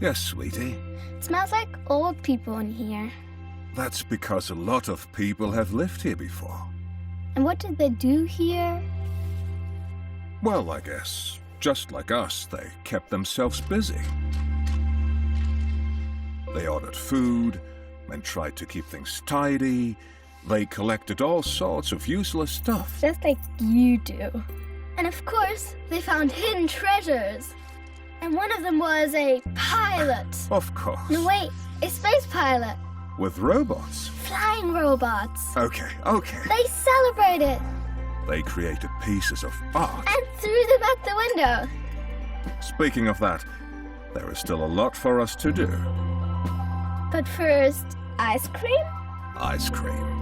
Yes, sweetie? It smells like old people in here. That's because a lot of people have lived here before. And what did they do here? Well, I guess, just like us, they kept themselves busy. They ordered food and tried to keep things tidy. They collected all sorts of useless stuff. Just like you do. And of course, they found hidden treasures. And one of them was a pilot. Of course. No, wait, a space pilot. With robots. Flying robots. Okay. They celebrated. They created pieces of art. And threw them out the window. Speaking of that, there is still a lot for us to do. But first, ice cream? Ice cream.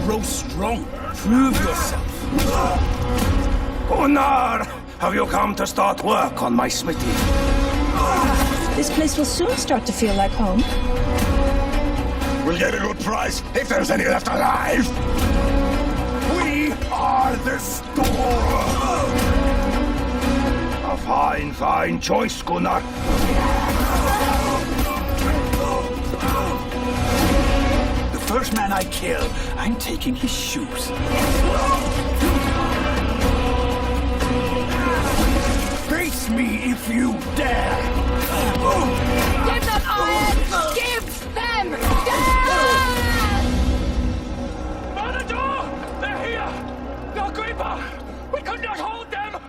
Grow strong. Prove yourself. Gunnar, have you come to start work on my smithy? This place will soon start to feel like home. We'll get a good price if there's any left alive. We are the store. A fine choice, Gunnar. The first man I kill, I'm taking his shoes. Face me if you dare! Give them iron! Give them death! Matador! They're here! No creeper! We could not hold them!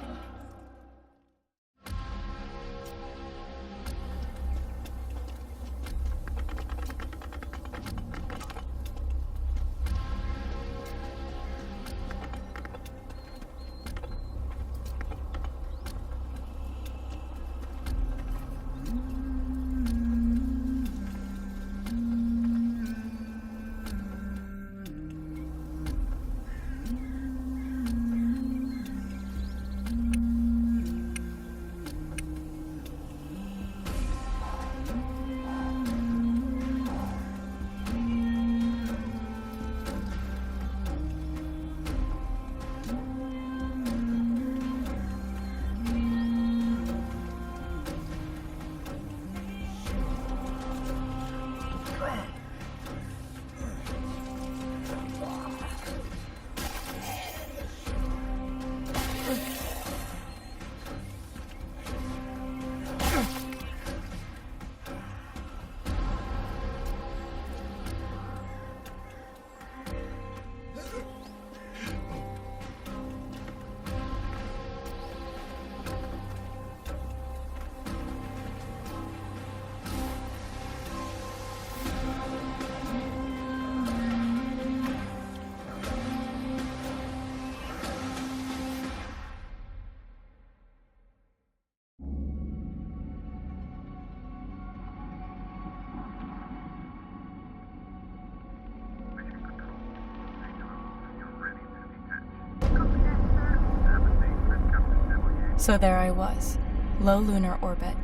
So there I was, low lunar orbit,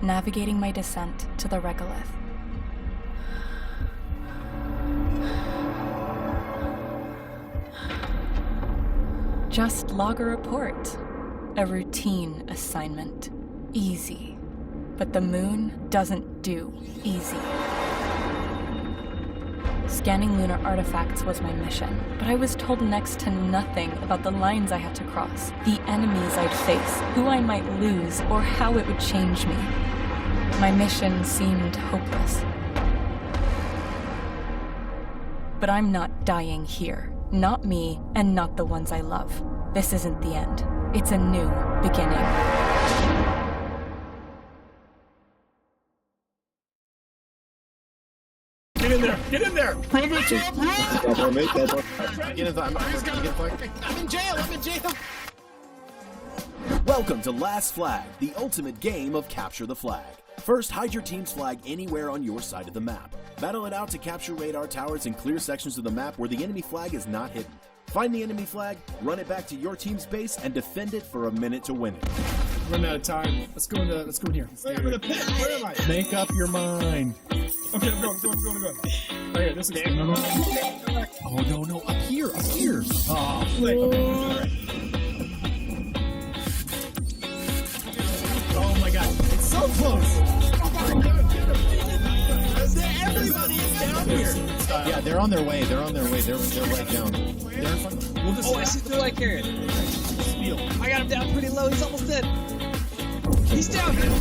navigating my descent to the regolith. Just log a report. A routine assignment. Easy. But the moon doesn't do easy. Scanning lunar artifacts was my mission, but I was told next to nothing about the lines I had to cross, the enemies I'd face, who I might lose, or how it would change me. My mission seemed hopeless. But I'm not dying here. Not me, and not the ones I love. This isn't the end. It's a new beginning. Get in there! Get in there! I'm in jail! Welcome to Last Flag, the ultimate game of Capture the Flag. First, hide your team's flag anywhere on your side of the map. Battle it out to capture radar towers and clear sections of the map where the enemy flag is not hidden. Find the enemy flag, run it back to your team's base, and defend it for a minute to win it. Running out of time. Let's go in here. Wait, I'm in a pit. Where am I? Make up your mind. Okay, I'm going. Oh, yeah, this is Oh, no, up here. Oh, wait. Okay. Oh my god, it's so close. Everybody is down here. Yeah, they're on their way. They're right down. They're in front of them. Oh, I see the light Cairn. I got him down pretty low. He's almost dead. He's down. Get it.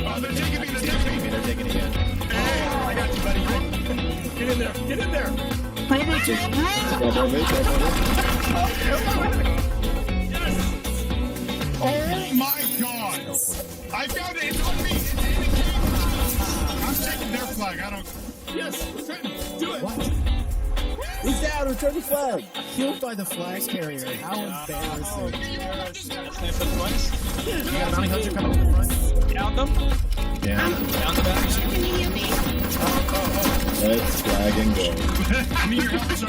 Oh, they're taking me. They're taking it again. Hey, I got you, buddy. Get in there. Oh my god! I found it! It's on me! I'm taking their flag, I don't... Yes, do it. What? He's down, return the flag! Killed by the flag carrier. How embarrassing. That's nice for the points. You got a bounty hunter coming to the front? Down them. Yeah. Down the back. Can you hear me? Let's flag and go. I need your help, sir.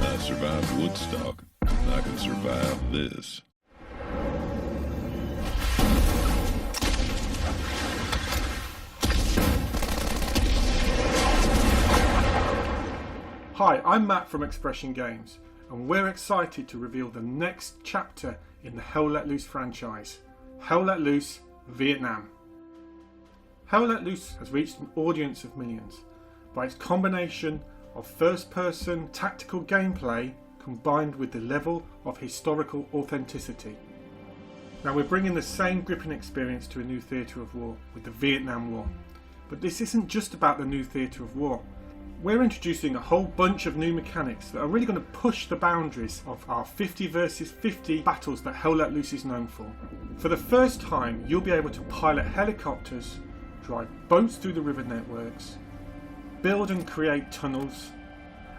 I survived Woodstock. I can survive this. Hi, I'm Matt from Expression Games, and we're excited to reveal the next chapter in the Hell Let Loose franchise, Hell Let Loose Vietnam. Hell Let Loose has reached an audience of millions by its combination of first-person tactical gameplay combined with the level of historical authenticity. Now we're bringing the same gripping experience to a new theatre of war with the Vietnam War, but this isn't just about the new theatre of war. We're introducing a whole bunch of new mechanics that are really going to push the boundaries of our 50 versus 50 battles that Hell Let Loose is known for. For the first time, you'll be able to pilot helicopters, drive boats through the river networks, build and create tunnels,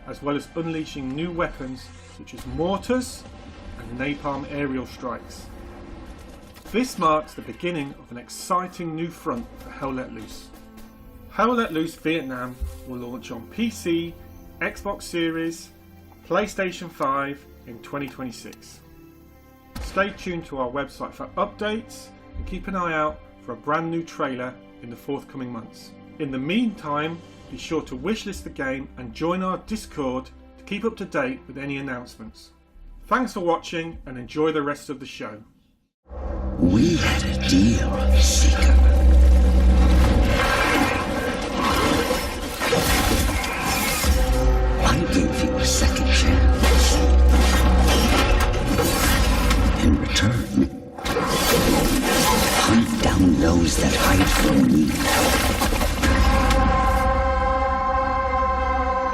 as well as unleashing new weapons such as mortars and napalm aerial strikes. This marks the beginning of an exciting new front for Hell Let Loose. Hell Let Loose Vietnam will launch on PC, Xbox Series, PlayStation 5 in 2026. Stay tuned to our website for updates and keep an eye out for a brand new trailer in the forthcoming months. In the meantime, be sure to wishlist the game and join our Discord to keep up to date with any announcements. Thanks for watching and enjoy the rest of the show. We had a deal, Seeker. I gave you a second chance. In return, hunt down those that hide from me.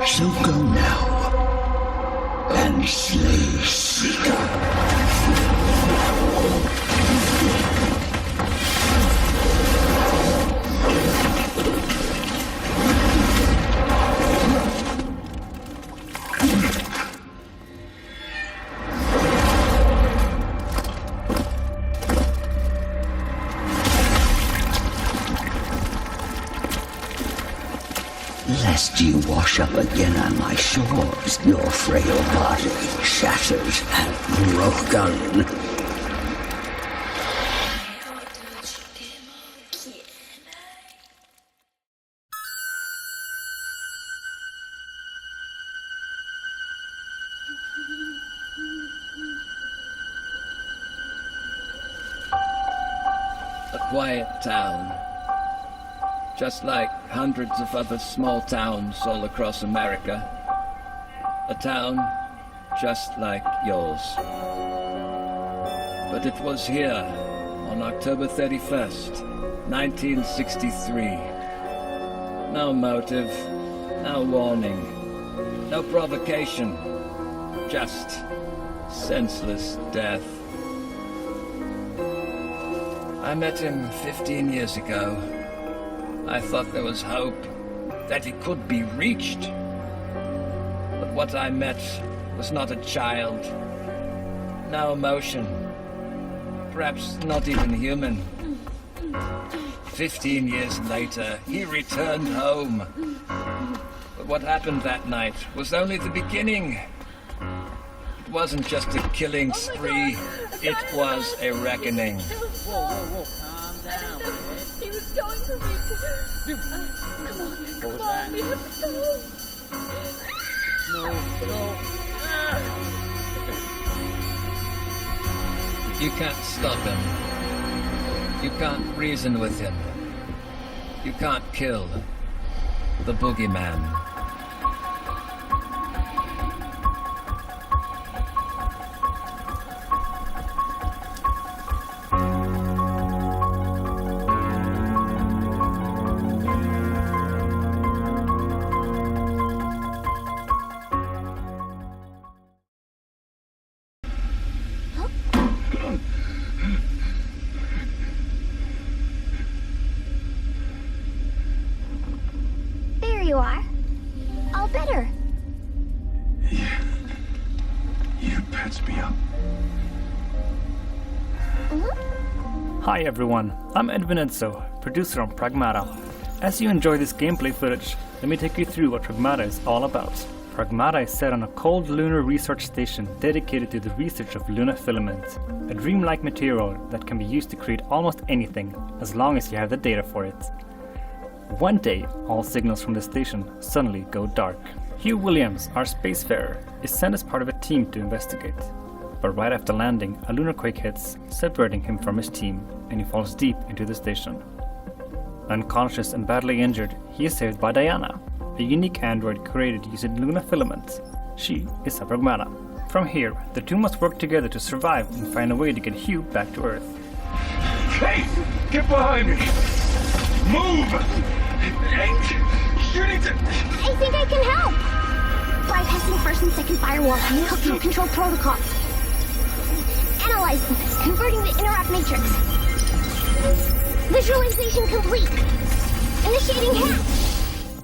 So go now and slay Seeker. Lest you wash up again on my shores, your frail body shatters and broken. A quiet town. Just like hundreds of other small towns all across America. A town just like yours. But it was here, on October 31st, 1963. No motive, no warning, no provocation, just senseless death. I met him 15 years ago. I thought there was hope, that he could be reached. But what I met was not a child. No emotion. Perhaps not even human. 15 years later, he returned home. But what happened that night was only the beginning. It wasn't just a killing spree, it was a reckoning. Whoa, calm down. He was going for me. Come on, we have to go. No. You can't stop him. You can't reason with him. You can't kill the boogeyman. You are. All better. Yeah. You patched me up. Hi everyone, I'm Edwin Edzo, producer on Pragmata. As you enjoy this gameplay footage, let me take you through what Pragmata is all about. Pragmata is set on a cold lunar research station dedicated to the research of lunar filament, a dreamlike material that can be used to create almost anything, as long as you have the data for it. One day, all signals from the station suddenly go dark. Hugh Williams, our spacefarer, is sent as part of a team to investigate. But right after landing, a lunar quake hits, separating him from his team, and he falls deep into the station. Unconscious and badly injured, he is saved by Diana, a unique android created using lunar filament. She is a Pragmata. From here, the two must work together to survive and find a way to get Hugh back to Earth. Hey! Get behind me! Move! You need to... I think I can help! Bypassing first and second firewall, hooking control protocols. Analyzing, converting the interrupt matrix. Visualization complete. Initiating hack.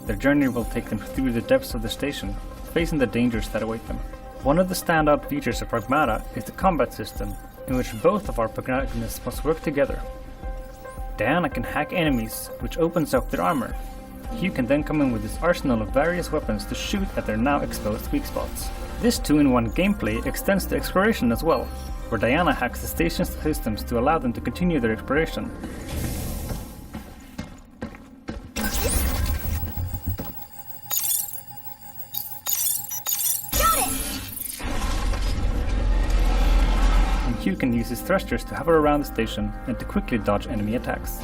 Their journey will take them through the depths of the station, facing the dangers that await them. One of the standout features of Pragmata is the combat system, in which both of our protagonists must work together. Diana can hack enemies, which opens up their armor. Hugh can then come in with his arsenal of various weapons to shoot at their now exposed weak spots. This 2-in-1 gameplay extends to exploration as well, where Diana hacks the station's systems to allow them to continue their exploration. Hugh can use his thrusters to hover around the station and to quickly dodge enemy attacks.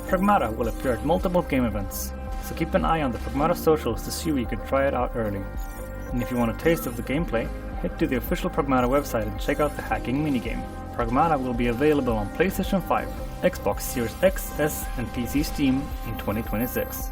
Pragmata will appear at multiple game events, so keep an eye on the Pragmata socials to see where you can try it out early. And if you want a taste of the gameplay, head to the official Pragmata website and check out the hacking minigame. Pragmata will be available on PlayStation 5, Xbox Series X, S, and PC Steam in 2026.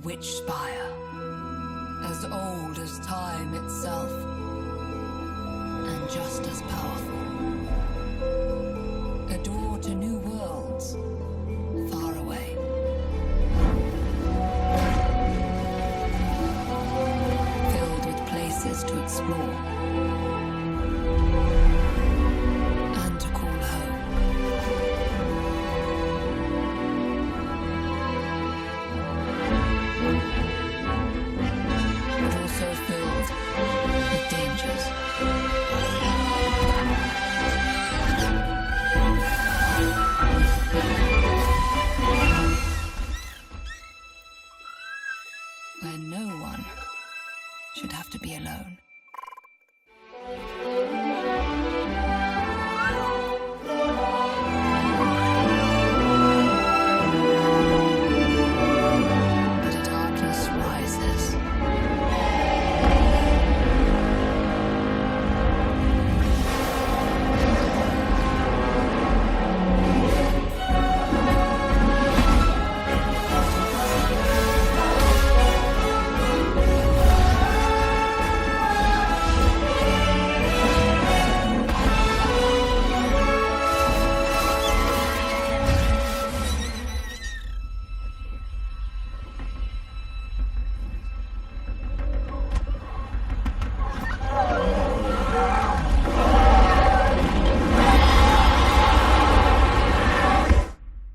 Witchspire, as old as time itself, and just as powerful. A door to new worlds, far away. Filled with places to explore, and to call home. But also filled with dangers. Where no one should have to be alone. But a darkness rises.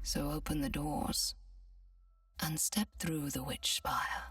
So open the doors and step through the Witchspire.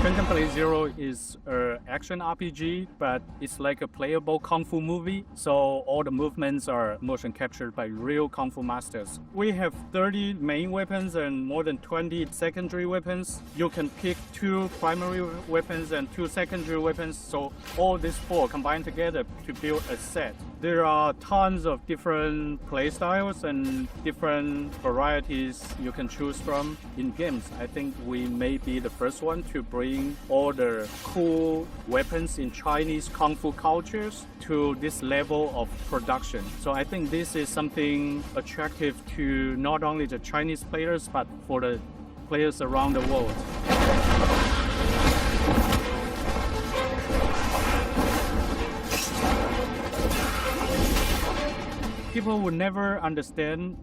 Phantom Blade Zero is an action RPG, but it's like a playable kung fu movie, so all the movements are motion captured by real kung fu masters. We have 30 main weapons and more than 20 secondary weapons. You can pick 2 primary weapons and 2 secondary weapons, so all these 4 combined together to build a set. There are tons of different playstyles and different varieties you can choose from in games. I think we may be the first one to bring all the cool weapons in Chinese kung fu cultures to this level of production. So I think this is something attractive to not only the Chinese players, but for the players around the world. People will never understand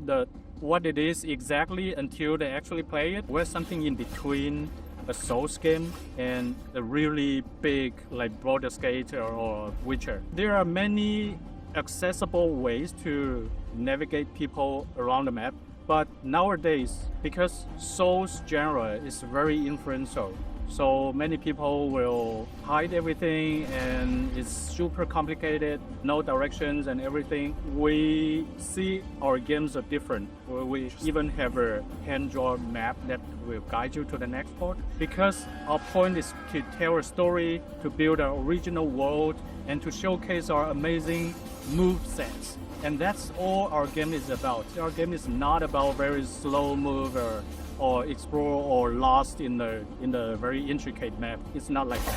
what it is exactly until they actually play it. We're something in between a Souls game and a really big like Baldur's Gate or Witcher. There are many accessible ways to navigate people around the map, but nowadays, because Souls genre is very influential, so many people will hide everything and it's super complicated, no directions and everything. We see our games are different. We even have a hand-drawn map that will guide you to the next port. Because our point is to tell a story, to build an original world, and to showcase our amazing move sets. And that's all our game is about. Our game is not about very slow move or explore or lost in the very intricate map. It's not like that.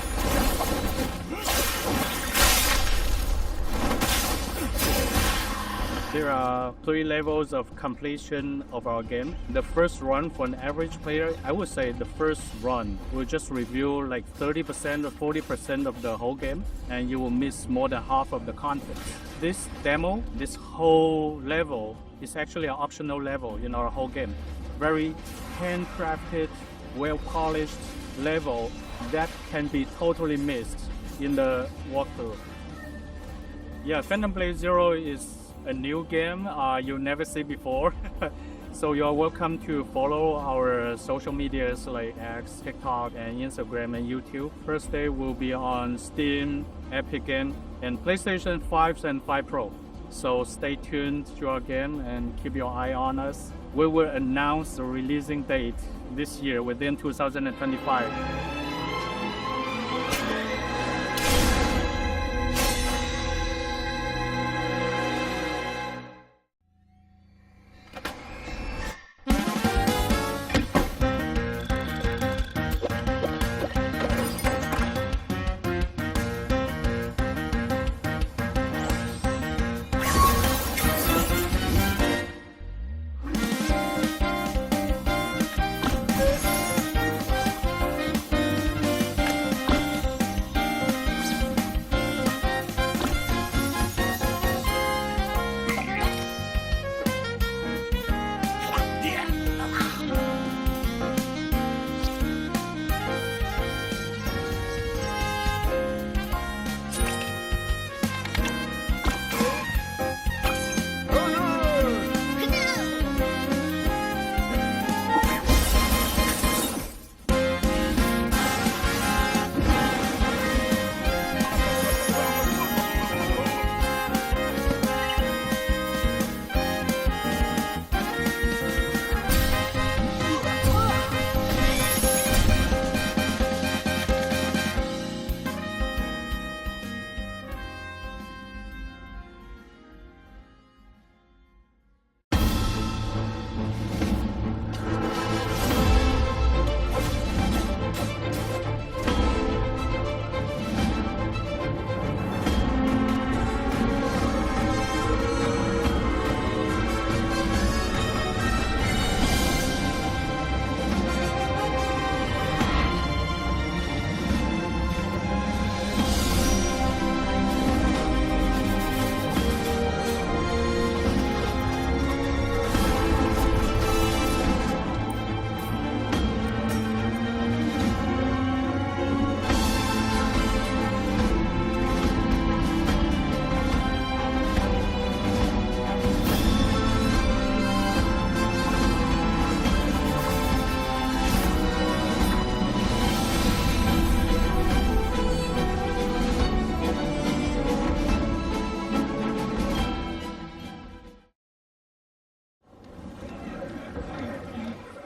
There are 3 levels of completion of our game. The first run for an average player, I would say the first run will just review like 30% or 40% of the whole game, and you will miss more than half of the content. This demo, this whole level, is actually an optional level in our whole game. Very handcrafted, well-polished level that can be totally missed in the walkthrough. Yeah, Phantom Blade Zero is a new game you'll never see before. So you're welcome to follow our social medias like X, TikTok, and Instagram and YouTube. First day will be on Steam, Epic Game, and PlayStation 5 and 5 Pro. So stay tuned to our game and keep your eye on us. We will announce the releasing date this year within 2025.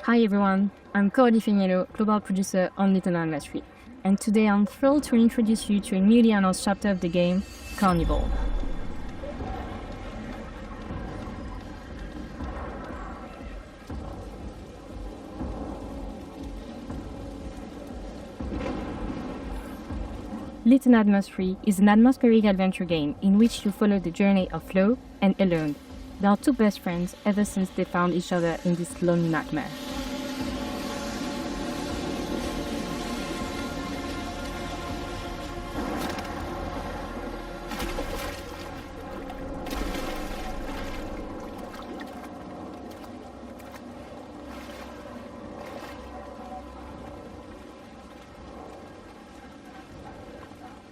Hi everyone, I'm Coralie Feniello, global producer on Little Mastery, and today I'm thrilled to introduce you to a newly announced chapter of the game, Carnival. Little Atmosphere is an atmospheric adventure game in which you follow the journey of Flo and Alone. They are two best friends ever since they found each other in this lonely nightmare.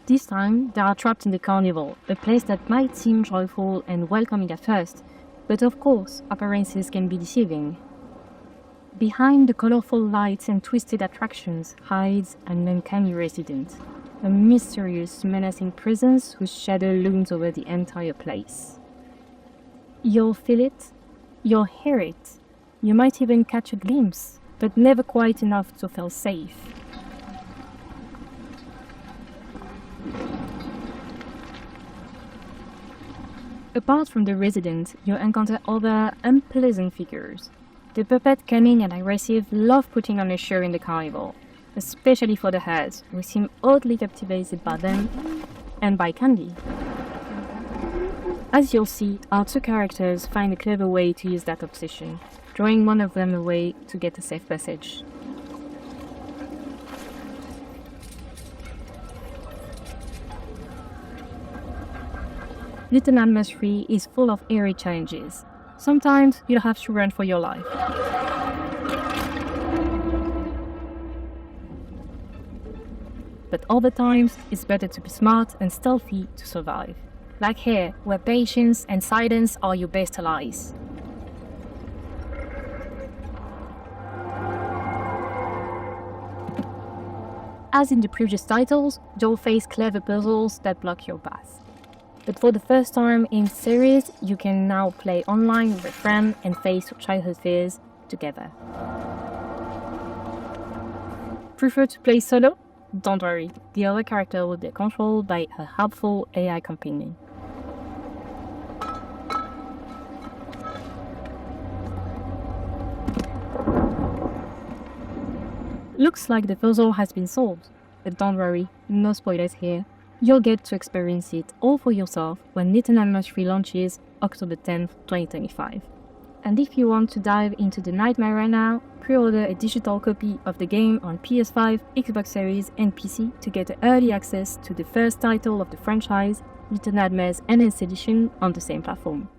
This time, they are trapped in the carnival, a place that might seem joyful and welcoming at first, but of course, appearances can be deceiving. Behind the colorful lights and twisted attractions hides an uncanny resident, a mysterious, menacing presence whose shadow looms over the entire place. You'll feel it, you'll hear it, you might even catch a glimpse, but never quite enough to feel safe. Apart from the resident, you encounter other unpleasant figures. The puppet, cunning and aggressive, love putting on a show in the carnival, especially for the hares, who seem oddly captivated by them and by candy. As you'll see, our two characters find a clever way to use that obsession, drawing one of them away to get a safe passage. Little Atmosphere is full of eerie challenges. Sometimes you'll have to run for your life. But other times, it's better to be smart and stealthy to survive. Like here, where patience and silence are your best allies. As in the previous titles, you'll face clever puzzles that block your path. But for the first time in the series, you can now play online with a friend and face your childhood fears together. Prefer to play solo? Don't worry, the other character will be controlled by a helpful AI companion. Looks like the puzzle has been solved, but don't worry, no spoilers here. You'll get to experience it all for yourself when Little Atmosphere launches October 10th, 2025. And if you want to dive into the nightmare right now, pre-order a digital copy of the game on PS5, Xbox Series and PC to get early access to the first title of the franchise, Little Nightmares Enhanced Edition, on the same platform.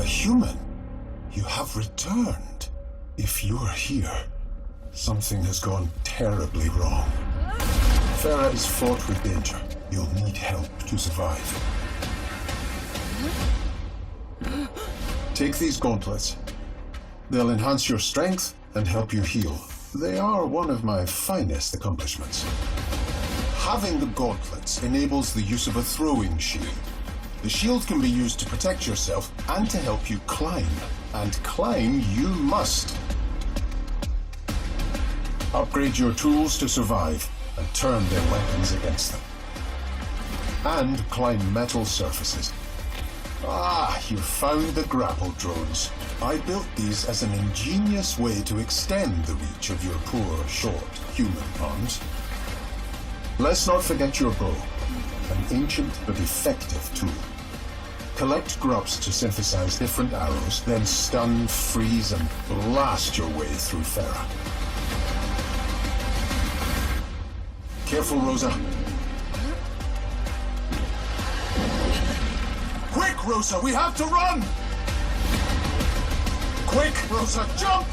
Human, you have returned. If you're here, something has gone terribly wrong. Farah is fraught with danger. You'll need help to survive. Take these gauntlets. They'll enhance your strength and help you heal. They are one of my finest accomplishments. Having the gauntlets enables the use of a throwing shield. The shield can be used to protect yourself and to help you climb. And climb you must. Upgrade your tools to survive and turn their weapons against them. And climb metal surfaces. Ah, you found the grapple drones. I built these as an ingenious way to extend the reach of your poor, short human arms. Let's not forget your bow, an ancient but effective tool. Collect grubs to synthesize different arrows, then stun, freeze, and blast your way through Farah. Careful, Rosa. Quick, Rosa, we have to run! Quick, Rosa, jump!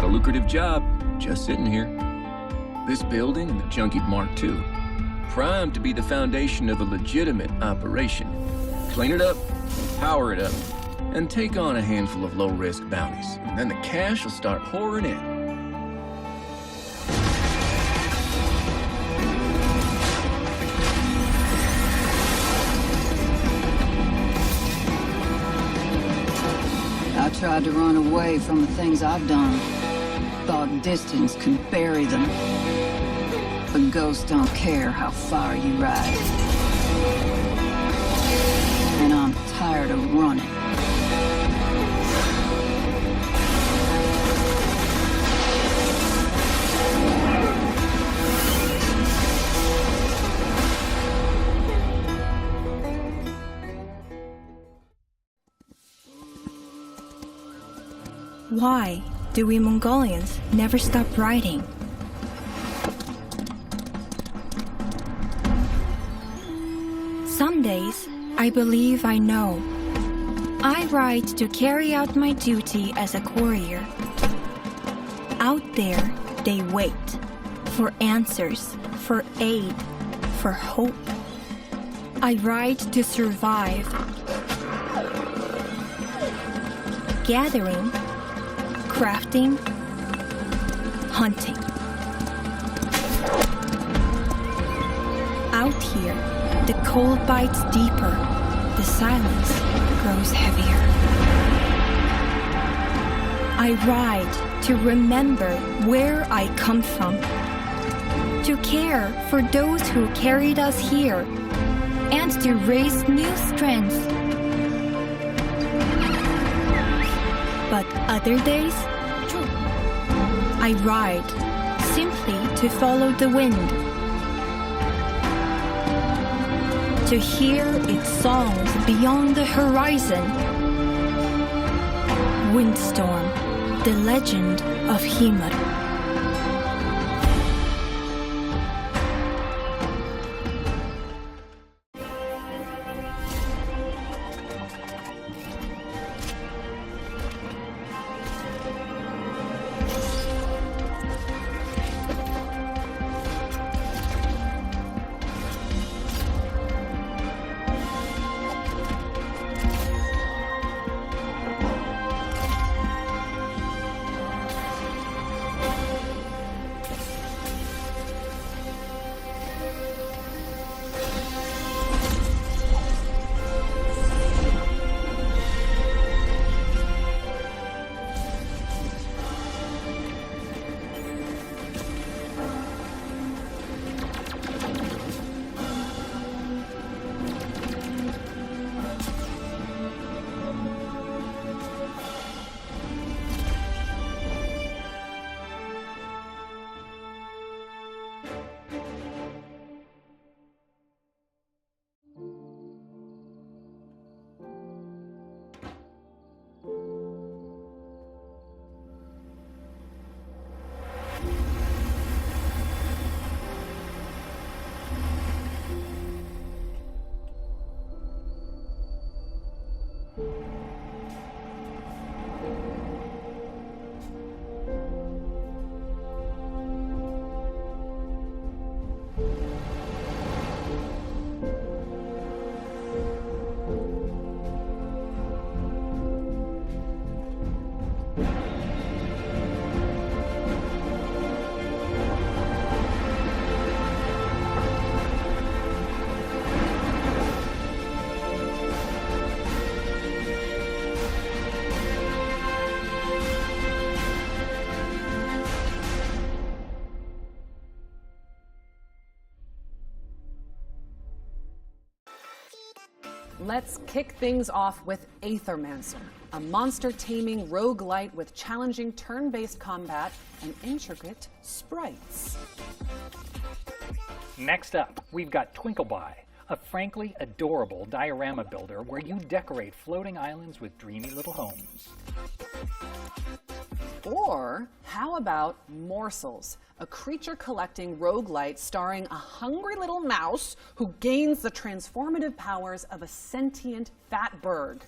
Lucrative job, just sitting here. This building and the Junkied Mark II, primed to be the foundation of a legitimate operation. Clean it up, power it up, and take on a handful of low-risk bounties. And then the cash will start pouring in. I tried to run away from the things I've done. Thought distance could bury them. But ghosts don't care how far you ride. And I'm tired of running. Why do we Mongolians never stop writing? Some days, I believe I know. I write to carry out my duty as a courier. Out there, they wait for answers, for aid, for hope. I write to survive. Gathering, crafting, hunting. Out here, the cold bites deeper, the silence grows heavier. I ride to remember where I come from, to care for those who carried us here, and to raise new strength. But other days, I ride simply to follow the wind, to hear its songs beyond the horizon. Windstorm, the legend of Khiimori. Let's kick things off with Aethermancer, a monster-taming roguelite with challenging turn-based combat and intricate sprites. Next up, we've got Twinkleby, a frankly adorable diorama builder where you decorate floating islands with dreamy little homes. Or how about Morsels, a creature-collecting roguelite starring a hungry little mouse who gains the transformative powers of a sentient fat bird.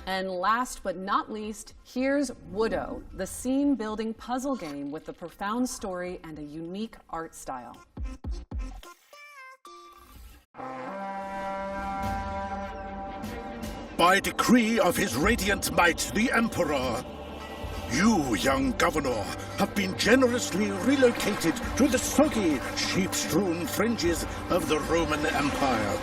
And last but not least, here's Woodo, the scene-building puzzle game with a profound story and a unique art style. By decree of his radiant might, the Emperor, you, young governor, have been generously relocated to the soggy, sheep-strewn fringes of the Roman Empire.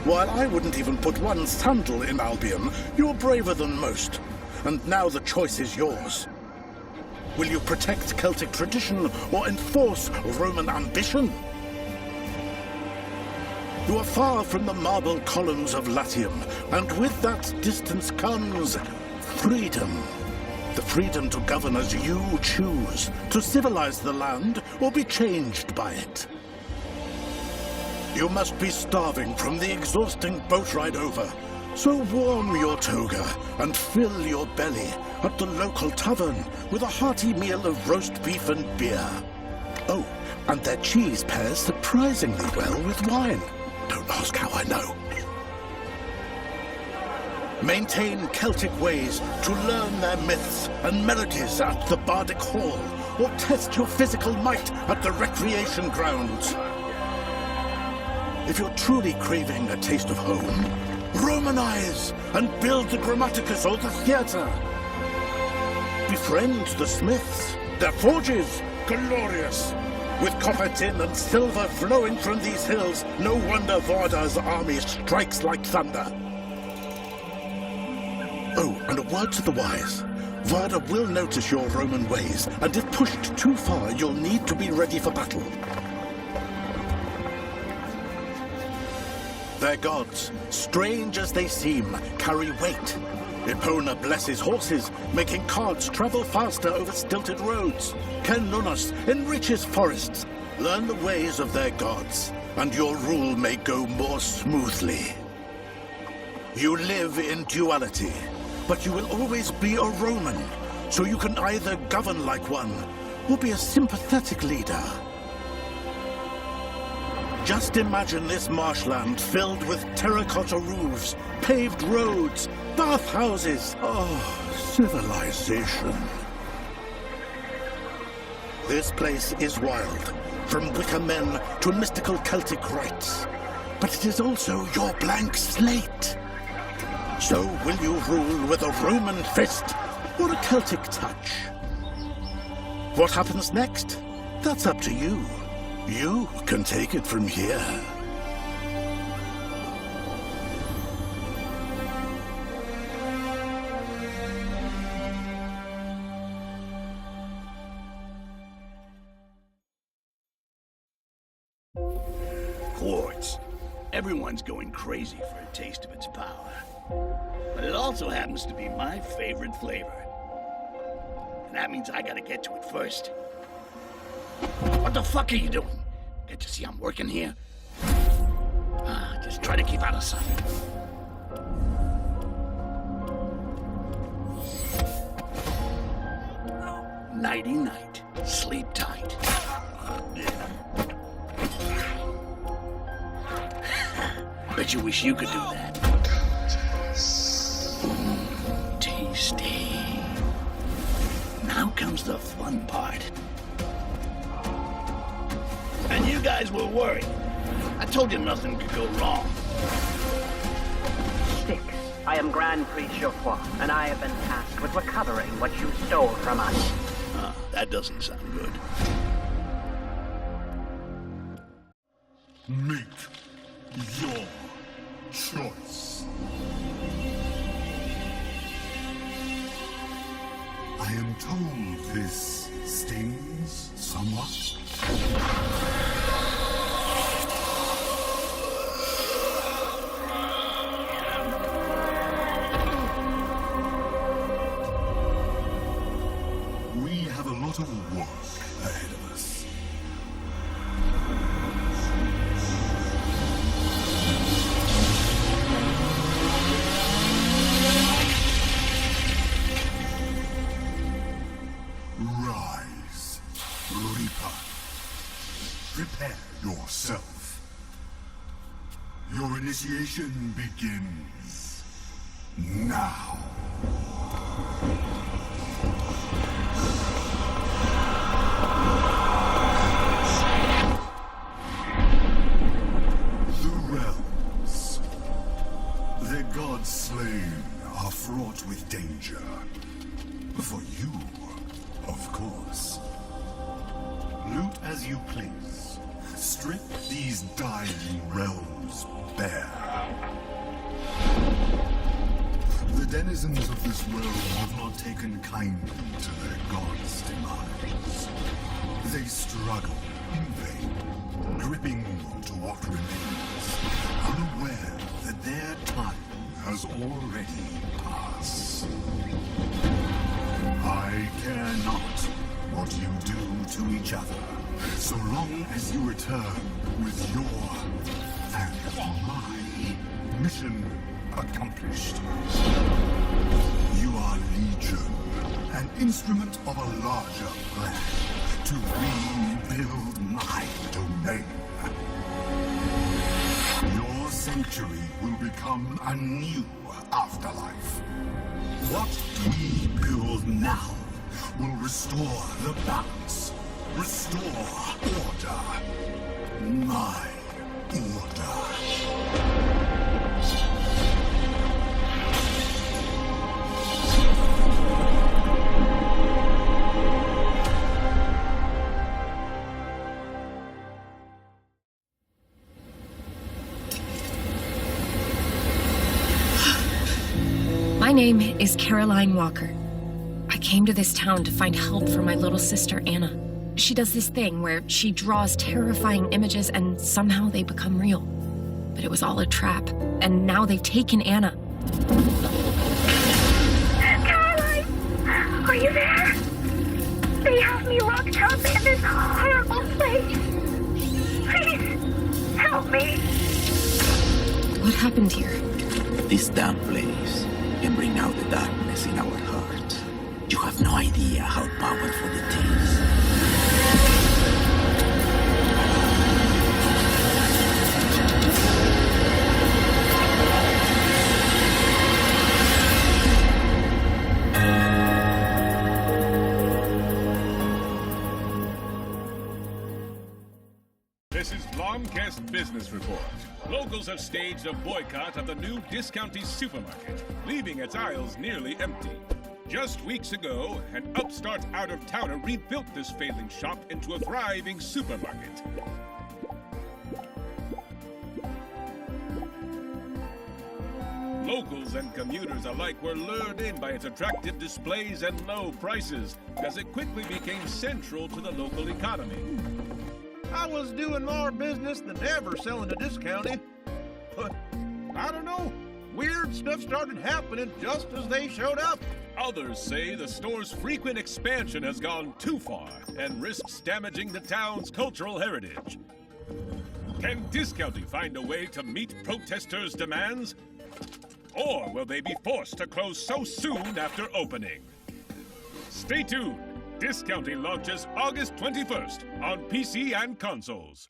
While I wouldn't even put one sandal in Albion, you're braver than most, and now the choice is yours. Will you protect Celtic tradition or enforce Roman ambition? You are far from the marble columns of Latium, and with that distance comes freedom. The freedom to govern as you choose, to civilize the land or be changed by it. You must be starving from the exhausting boat ride over, so warm your toga and fill your belly at the local tavern with a hearty meal of roast beef and beer. Oh, and their cheese pairs surprisingly well with wine. Don't ask how I know. Maintain Celtic ways to learn their myths and melodies at the Bardic Hall, or test your physical might at the recreation grounds. If you're truly craving a taste of home, Romanize and build the Grammaticus or the theatre. Befriend the smiths, their forges glorious. With copper, tin, and silver flowing from these hills, no wonder Varda's army strikes like thunder. Oh, and a word to the wise. Varda will notice your Roman ways, and if pushed too far, you'll need to be ready for battle. Their gods, strange as they seem, carry weight. Epona blesses horses, making carts travel faster over stilted roads. Cairn enriches forests. Learn the ways of their gods, and your rule may go more smoothly. You live in duality, but you will always be a Roman, so you can either govern like one, or be a sympathetic leader. Just imagine this marshland filled with terracotta roofs, paved roads, bathhouses. Oh, civilization. This place is wild, from wicker men to mystical Celtic rites. But it is also your blank slate. So will you rule with a Roman fist or a Celtic touch? What happens next? That's up to you. You can take it from here. Quartz. Everyone's going crazy for a taste of its power. But it also happens to be my favorite flavor. And that means I gotta get to it first. What the fuck are you doing? Can't you see I'm working here? Just try to keep out of sight. Nighty-night. Sleep tight. Bet you wish you could do that. Tasty. Now comes the fun part. And you guys were worried. I told you nothing could go wrong. Styx, I am Grand Priest Geoffroy, and I have been tasked with recovering what you stole from us. That doesn't sound good. Make your choice. I am told this stings somewhat. yourself. Your initiation begins now. The realms, their gods slain, are fraught with danger. For you, of course. Loot as you please. Strip these dying realms bare. The denizens of this world have not taken kindly to their god's demise. They struggle in vain, gripping onto what remains, unaware that their time has already passed. I care not what you do to each other, so long as you return with your and my mission accomplished. You are Legion, an instrument of a larger plan to rebuild my domain. Your sanctuary will become a new afterlife. What we build now will restore the balance, restore order. My order. My name is Caroline Walker. I came to this town to find help for my little sister, Anna. She does this thing where she draws terrifying images and somehow they become real. But it was all a trap, and now they've taken Anna. Caroline! Are you there? They have me locked up in this horrible place. Please, help me. What happened here? This damn place can bring out the darkness in our hearts. You have no idea how powerful it is. This is Blomkest Business Report. Locals have staged a boycott of the new Discounty supermarket, leaving its aisles nearly empty. Just weeks ago, an upstart out-of-towner rebuilt this failing shop into a thriving supermarket. Locals and commuters alike were lured in by its attractive displays and low prices, as it quickly became central to the local economy. I was doing more business than ever selling a discounty. But, I don't know, weird stuff started happening just as they showed up. Others say the store's frequent expansion has gone too far and risks damaging the town's cultural heritage. Can Discounty find a way to meet protesters' demands? Or will they be forced to close so soon after opening? Stay tuned. Discounty launches August 21st on PC and consoles.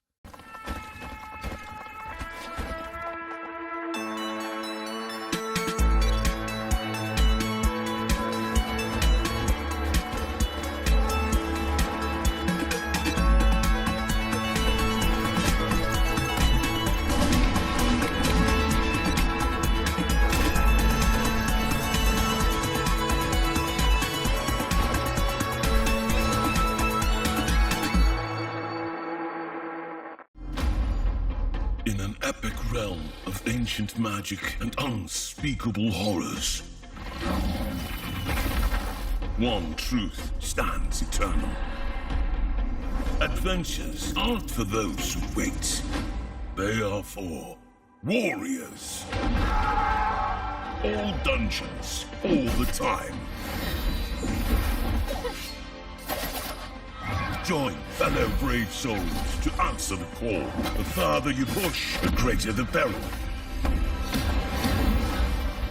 In an epic realm of ancient magic and unspeakable horrors, one truth stands eternal. Adventures aren't for those who wait. They are for warriors. All dungeons, all the time. Join fellow brave souls to answer the call. The farther you push, the greater the peril.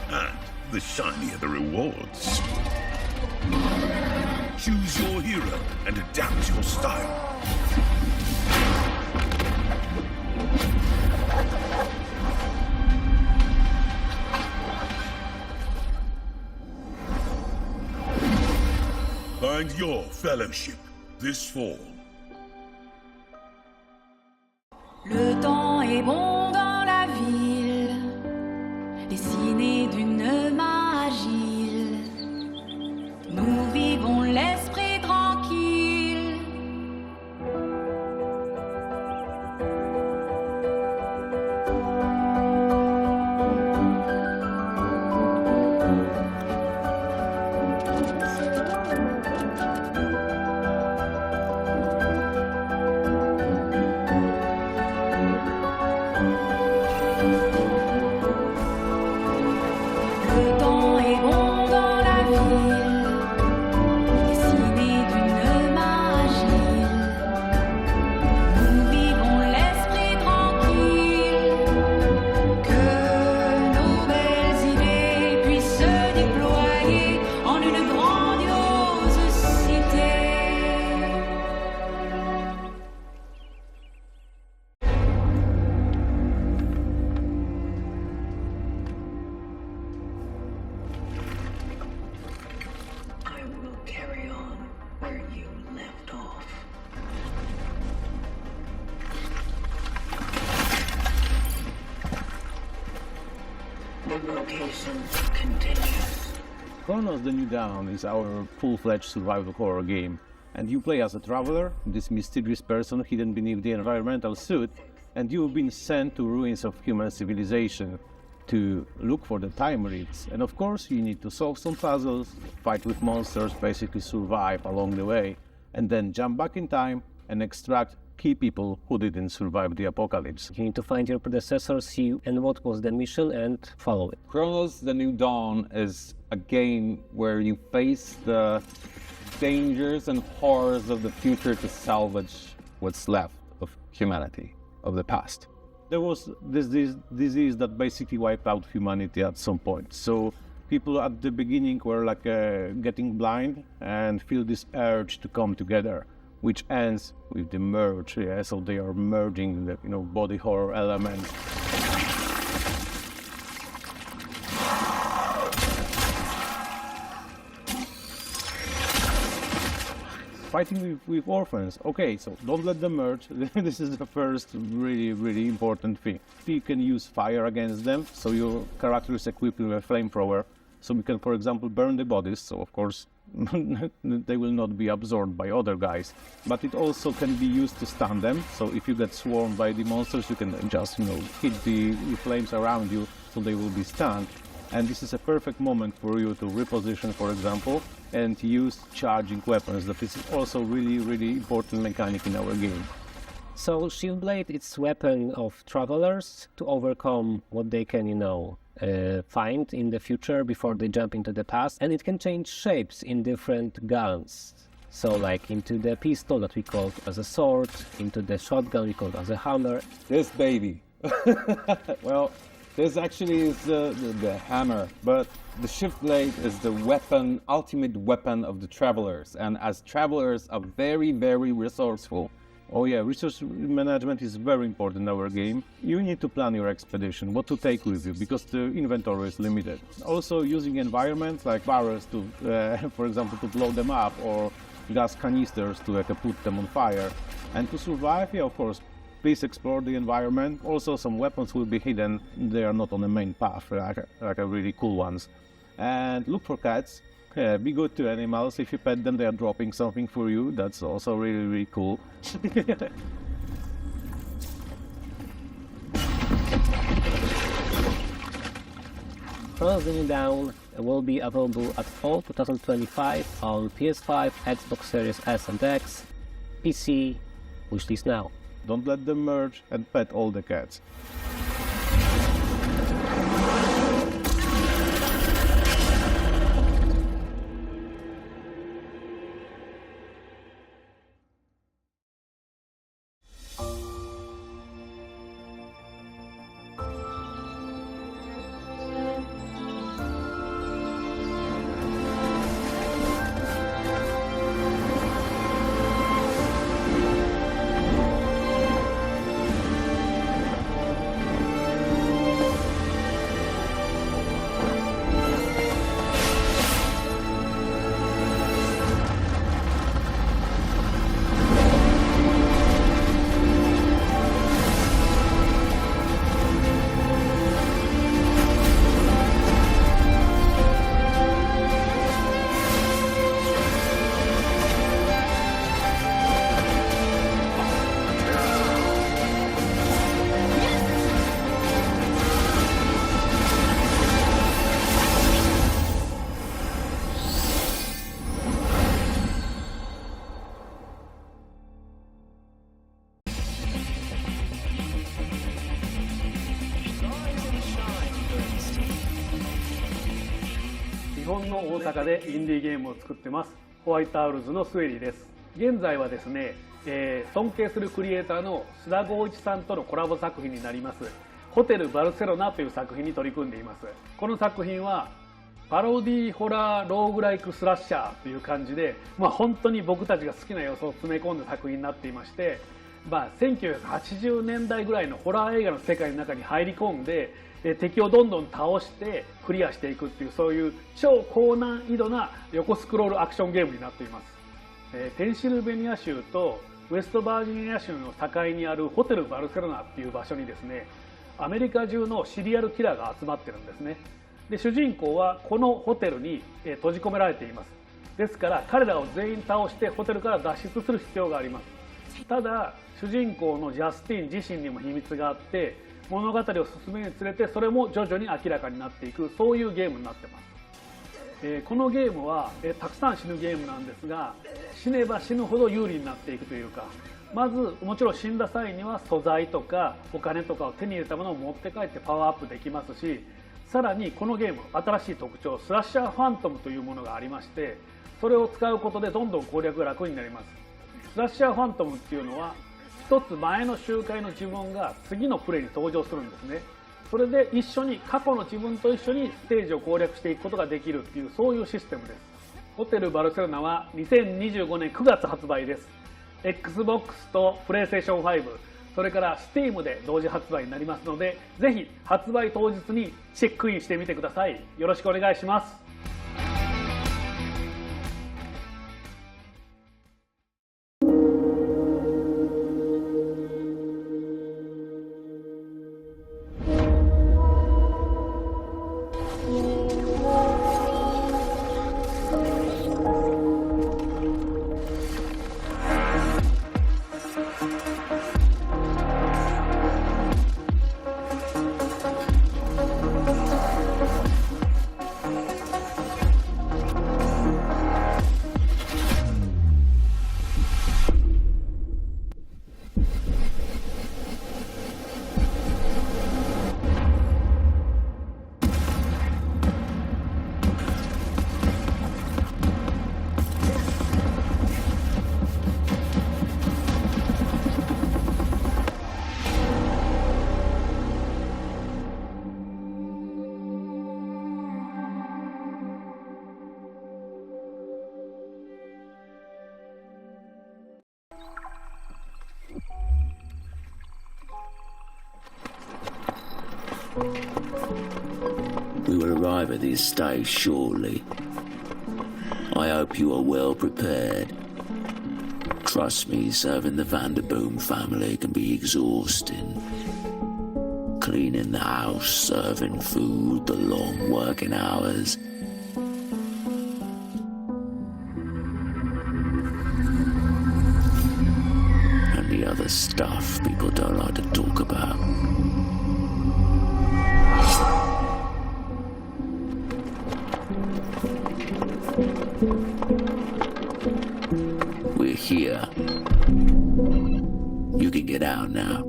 And the shinier the rewards. Choose your hero and adapt your style. Find your fellowship this fall. Le temps est bon dans la ville, dessiné d'une main agile. Nous vivons l'esprit tranquille. Le temps est bon dans la ville, dessiné d'une main agile. Nous vivons l'esprit tranquille, que nos belles idées puissent se déployer en une grandiose cité. I will carry on where you left off. The rotation continues. Cronos The New Dawn is our full-fledged survival horror game, and you play as a traveler, this mysterious person hidden beneath the environmental suit, and you've been sent to ruins of human civilization to look for the time reeds. And of course you need to solve some puzzles, fight with monsters, basically survive along the way, and then jump back in time and extract key people who didn't survive the apocalypse. You need to find your predecessor, see and what was the mission, and follow it. Cronos The New Dawn is a game where you face the dangers and horrors of the future to salvage what's left of humanity, of the past. There was this disease that basically wiped out humanity at some point. So people at the beginning were like getting blind and feel this urge to come together, which ends with the merge. Yeah, so they are merging the body horror elements. Fighting with orphans. Okay, so don't let them merge. This is the first really important thing. You can use fire against them, so your character is equipped with a flamethrower, so we can, for example, burn the bodies, so of course they will not be absorbed by other guys. But it also can be used to stun them, so if you get swarmed by the monsters, you can just, hit the flames around you, so they will be stunned. And this is a perfect moment for you to reposition, for example, and use charging weapons. That is also really important mechanic in our game. So Shieldblade, it's weapon of travelers to overcome what they can, find in the future before they jump into the past, and it can change shapes in different guns. So like into the pistol that we called as a sword, into the shotgun we called as a hammer. This baby. Well, this actually is the hammer, but the shift blade is the weapon, ultimate weapon of the travelers, and as travelers are very resourceful. Oh yeah, resource management is very important in our game. You need to plan your expedition, what to take with you, because the inventory is limited. Also using environments like barrels to, for example, to blow them up, or gas canisters to put them on fire. And to survive, yeah, of course, please explore the environment. Also some weapons will be hidden, they are not on the main path, like really cool ones. And look for cats. Yeah, be good to animals. If you pet them, they are dropping something for you. That's also really cool. Cronos The New Dawn will be available at fall 2025 on PS5, Xbox Series S and X, PC, wishlist now. Don't let them merge and pet all the cats. 本の大阪でインディーゲームを作ってますホワイトアウルズのスウェリーです。現在はですね、尊敬するクリエイターの須田剛一さんとのコラボ作品になりますホテルバルセロナという作品に取り組んでいます。この作品はパロディホラーローグライクスラッシャーという感じで、本当に僕たちが好きな要素を詰め込んだ作品になっていまして、1980年代ぐらいのホラー映画の世界の中に入り込んで敵をどんどん倒してクリアしていくっていう、そういう超高難易度な横スクロールアクションゲームになっています。ペンシルベニア州とウェストバージニア州の境にあるホテルバルセロナっていう場所にですね、アメリカ中のシリアルキラーが集まってるんですね。で主人公はこのホテルに閉じ込められています。ですから彼らを全員倒してホテルから脱出する必要があります。ただ主人公のジャスティン自身にも秘密があって、物語を進めるにつれてそれも徐々に明らかになっていく、そういうゲームになってます。このゲームはたくさん死ぬゲームなんですが、死ねば死ぬほど有利になっていくというか、まずもちろん死んだ際には素材とかお金とかを手に入れたものを持って帰ってパワーアップできますし、さらにこのゲーム新しい特徴スラッシャーファントムというものがありまして、それを使うことでどんどん攻略が楽になります。スラッシャーファントムっていうのは一つ前の周回の自分が次のプレイに登場するんですね。それで一緒に過去の自分と一緒にステージを攻略していくことができるっていう、そういうシステムです。ホテルバルセロナは2025年9月発売です。 Xbox と PlayStation 5、それから Steam で同時発売になりますので、ぜひ発売当日にチェックインしてみてください。よろしくお願いします。We will arrive at the estate shortly. I hope you are well prepared. Trust me, serving the Vanderboom family can be exhausting. Cleaning the house, serving food, the long working hours. And the other stuff people don't like to talk about. We're here. You can get out now.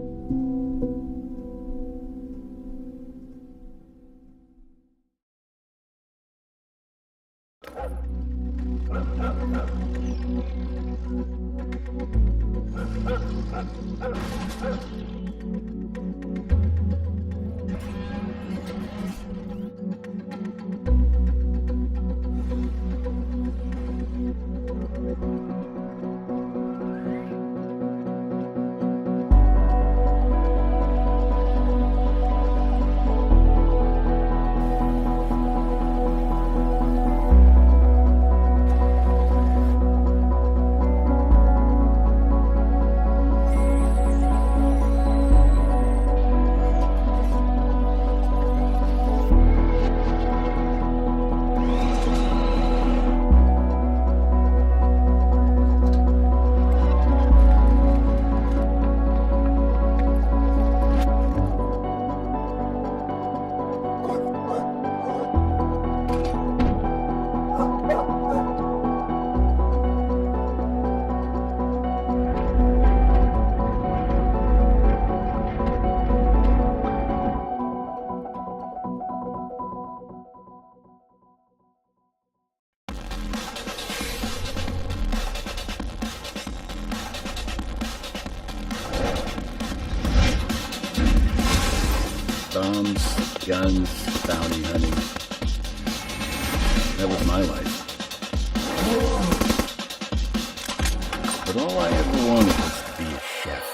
guns, bounty hunting. That was my life. But all I ever wanted was to be a chef.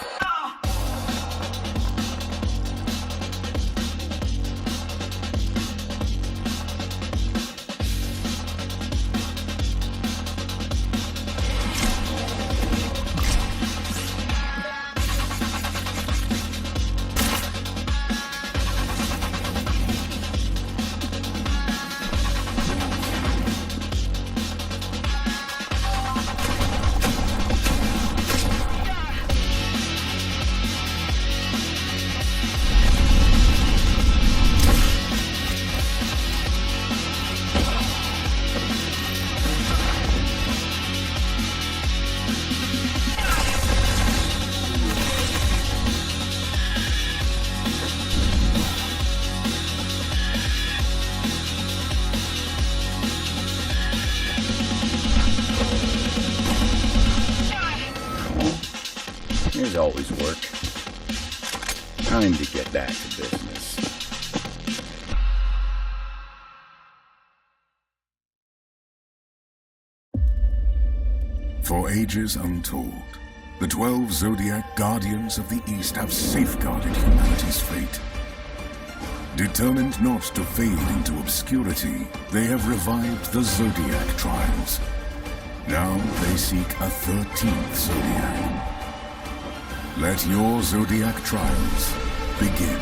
There's always work. Time to get back to business. For ages untold, the 12 Zodiac Guardians of the East have safeguarded humanity's fate. Determined not to fade into obscurity, they have revived the Zodiac Trials. Now they seek a 13th Zodiac. Let your Zodiac Trials begin.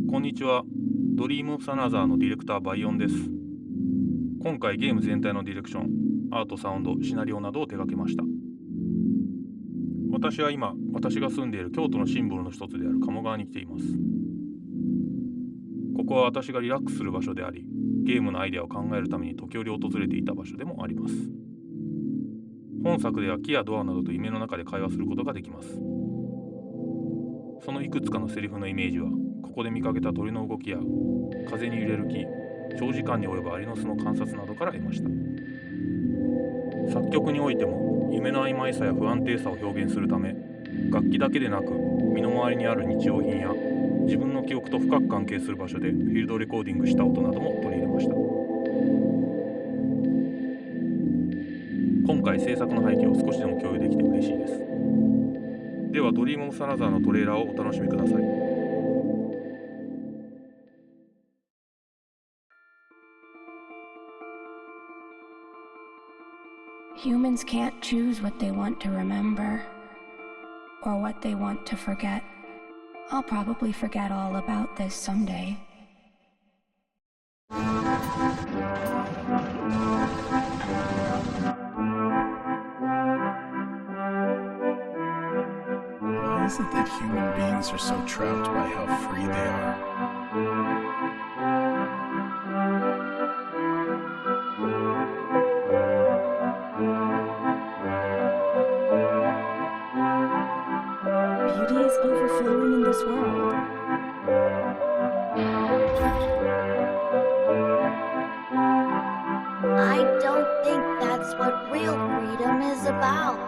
こんにちは。ドリームオブサナザーのディレクターバイオンです。今回ゲーム全体のディレクション、アート、サウンド、シナリオなどを手掛けました。私は今、私が住んでいる京都のシンボルの一つである鴨川に来ています。ここは私がリラックスする場所であり、ゲームのアイデアを考えるために時折訪れていた場所でもあります。本作では木やドアなどと夢の中で会話することができます。そのいくつかのセリフのイメージは、ここで見かけた鳥の動きや風に揺れる木、長時間に及ぶアリの巣の観察などから得ました。作曲においても夢の曖昧さや不安定さを表現するため、楽器だけでなく身の回りにある日用品や自分の記憶と深く関係する場所でフィールドレコーディングした音なども取り入れました。今回制作の背景を少しでも共有できて嬉しいです。ではドリームオブサナザーのトレーラーをお楽しみください。Humans can't choose what they want to remember or what they want to forget. I'll probably forget all about this someday. Why is it that human beings are so trapped by how free they are? Beauty is overflowing in this world. I don't think that's what real freedom is about.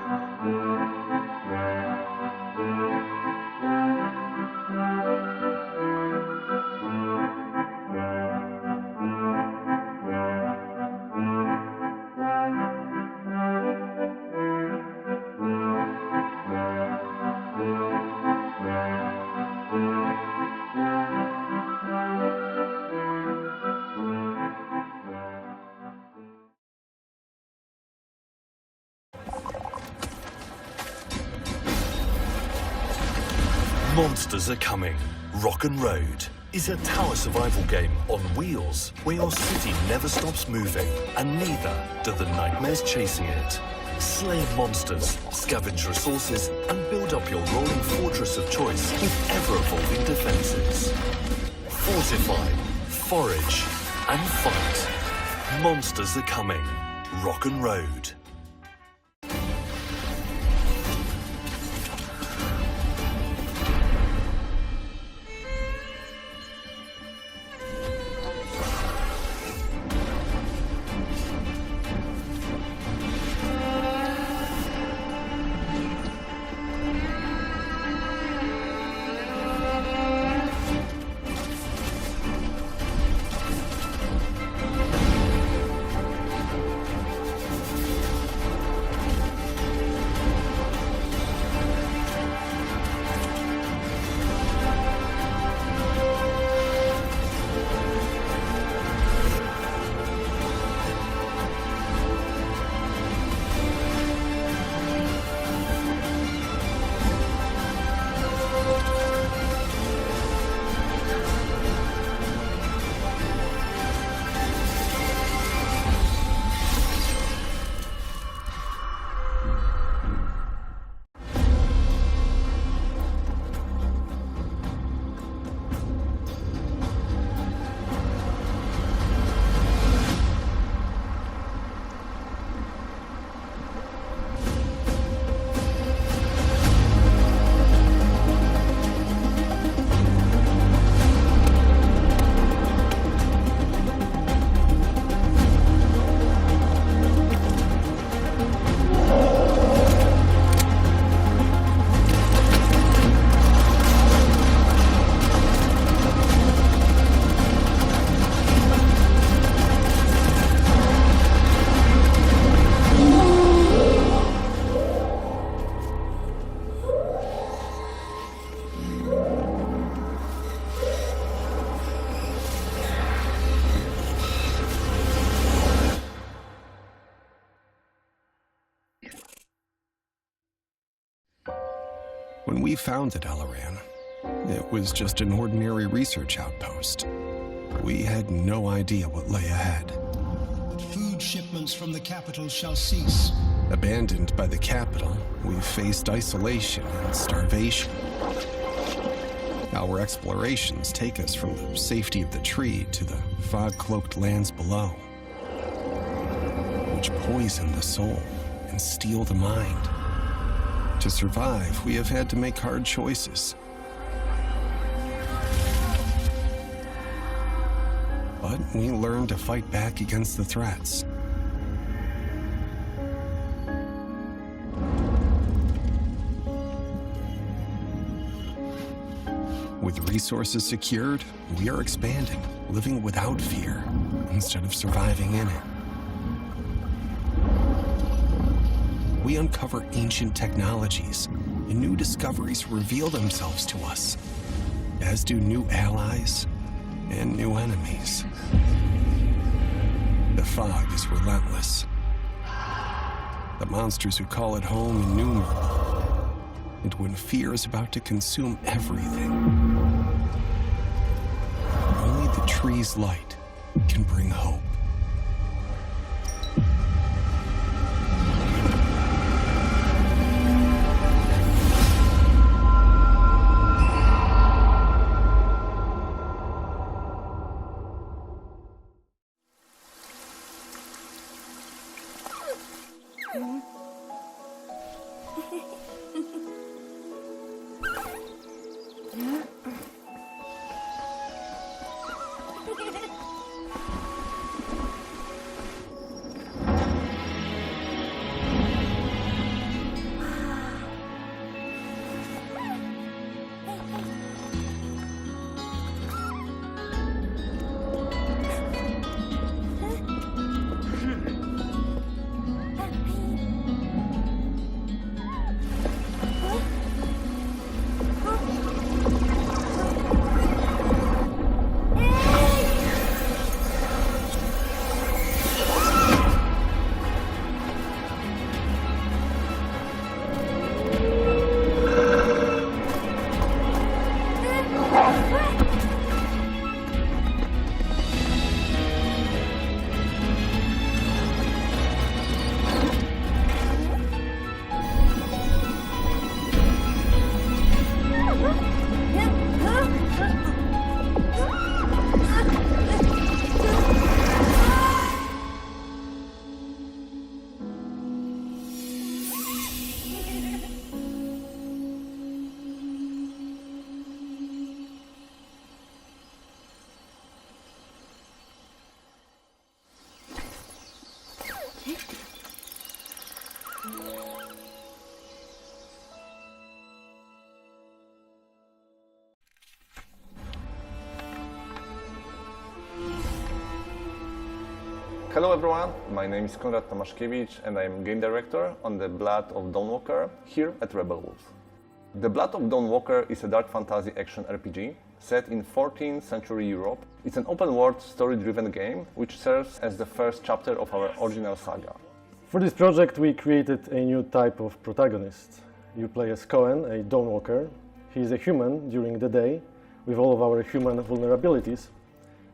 Monsters are Coming. Rock'n'Road is a tower survival game on wheels where your city never stops moving and neither do the nightmares chasing it. Slay monsters, scavenge resources, and build up your rolling fortress of choice with ever-evolving defenses. Fortify, forage, and fight. Monsters are Coming. Rock'n'Road. When we founded Alaran, it was just an ordinary research outpost. We had no idea what lay ahead. Food shipments from the capital shall cease. Abandoned by the capital, we faced isolation and starvation. Our explorations take us from the safety of the tree to the fog-cloaked lands below, which poison the soul and steal the mind. To survive, we have had to make hard choices. But we learned to fight back against the threats. With resources secured, we are expanding, living without fear, instead of surviving in it. We uncover ancient technologies, and new discoveries reveal themselves to us, as do new allies and new enemies. The fog is relentless. The monsters who call it home innumerable. And when fear is about to consume everything, only the tree's light can bring hope. Hello everyone, my name is Konrad Tomaszkiewicz and I am game director on The Blood of Dawnwalker here at Rebel Wolves. The Blood of Dawnwalker is a dark fantasy action RPG set in 14th century Europe. It's an open-world, story-driven game which serves as the first chapter of our original saga. For this project we created a new type of protagonist. You play as Cairn, a Dawnwalker. He is a human during the day with all of our human vulnerabilities,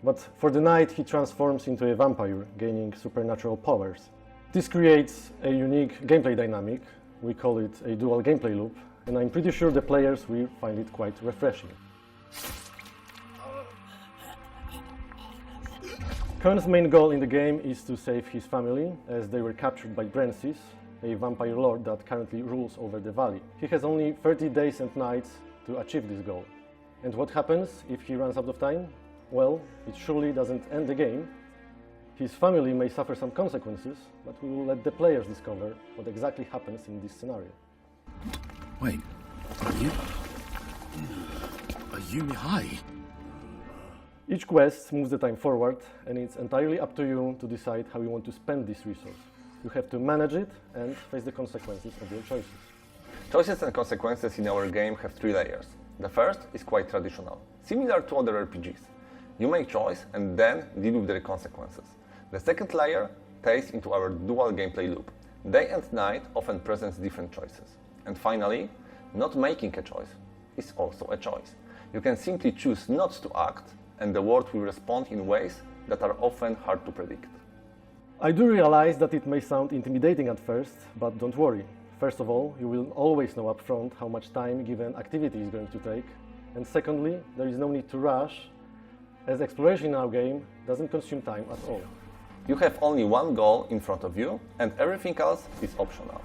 but for the night he transforms into a vampire, gaining supernatural powers. This creates a unique gameplay dynamic. We call it a dual gameplay loop, and I'm pretty sure the players will find it quite refreshing. Cairn's main goal in the game is to save his family, as they were captured by Brancis, a vampire lord that currently rules over the valley. He has only 30 days and nights to achieve this goal. And what happens if he runs out of time? Well, it surely doesn't end the game. His family may suffer some consequences, but we will let the players discover what exactly happens in this scenario. Wait, are you Mihai? Each quest moves the time forward, and it's entirely up to you to decide how you want to spend this resource. You have to manage it and face the consequences of your choices. Choices and consequences in our game have 3 layers. The first is quite traditional, similar to other RPGs. You make choice and then deal with the consequences. The second layer ties into our dual gameplay loop. Day and night often presents different choices. And finally, not making a choice is also a choice. You can simply choose not to act, and the world will respond in ways that are often hard to predict. I do realize that it may sound intimidating at first, but don't worry. First of all, you will always know upfront how much time a given activity is going to take. And secondly, there is no need to rush, as exploration in our game doesn't consume time at all. You have only one goal in front of you, and everything else is optional.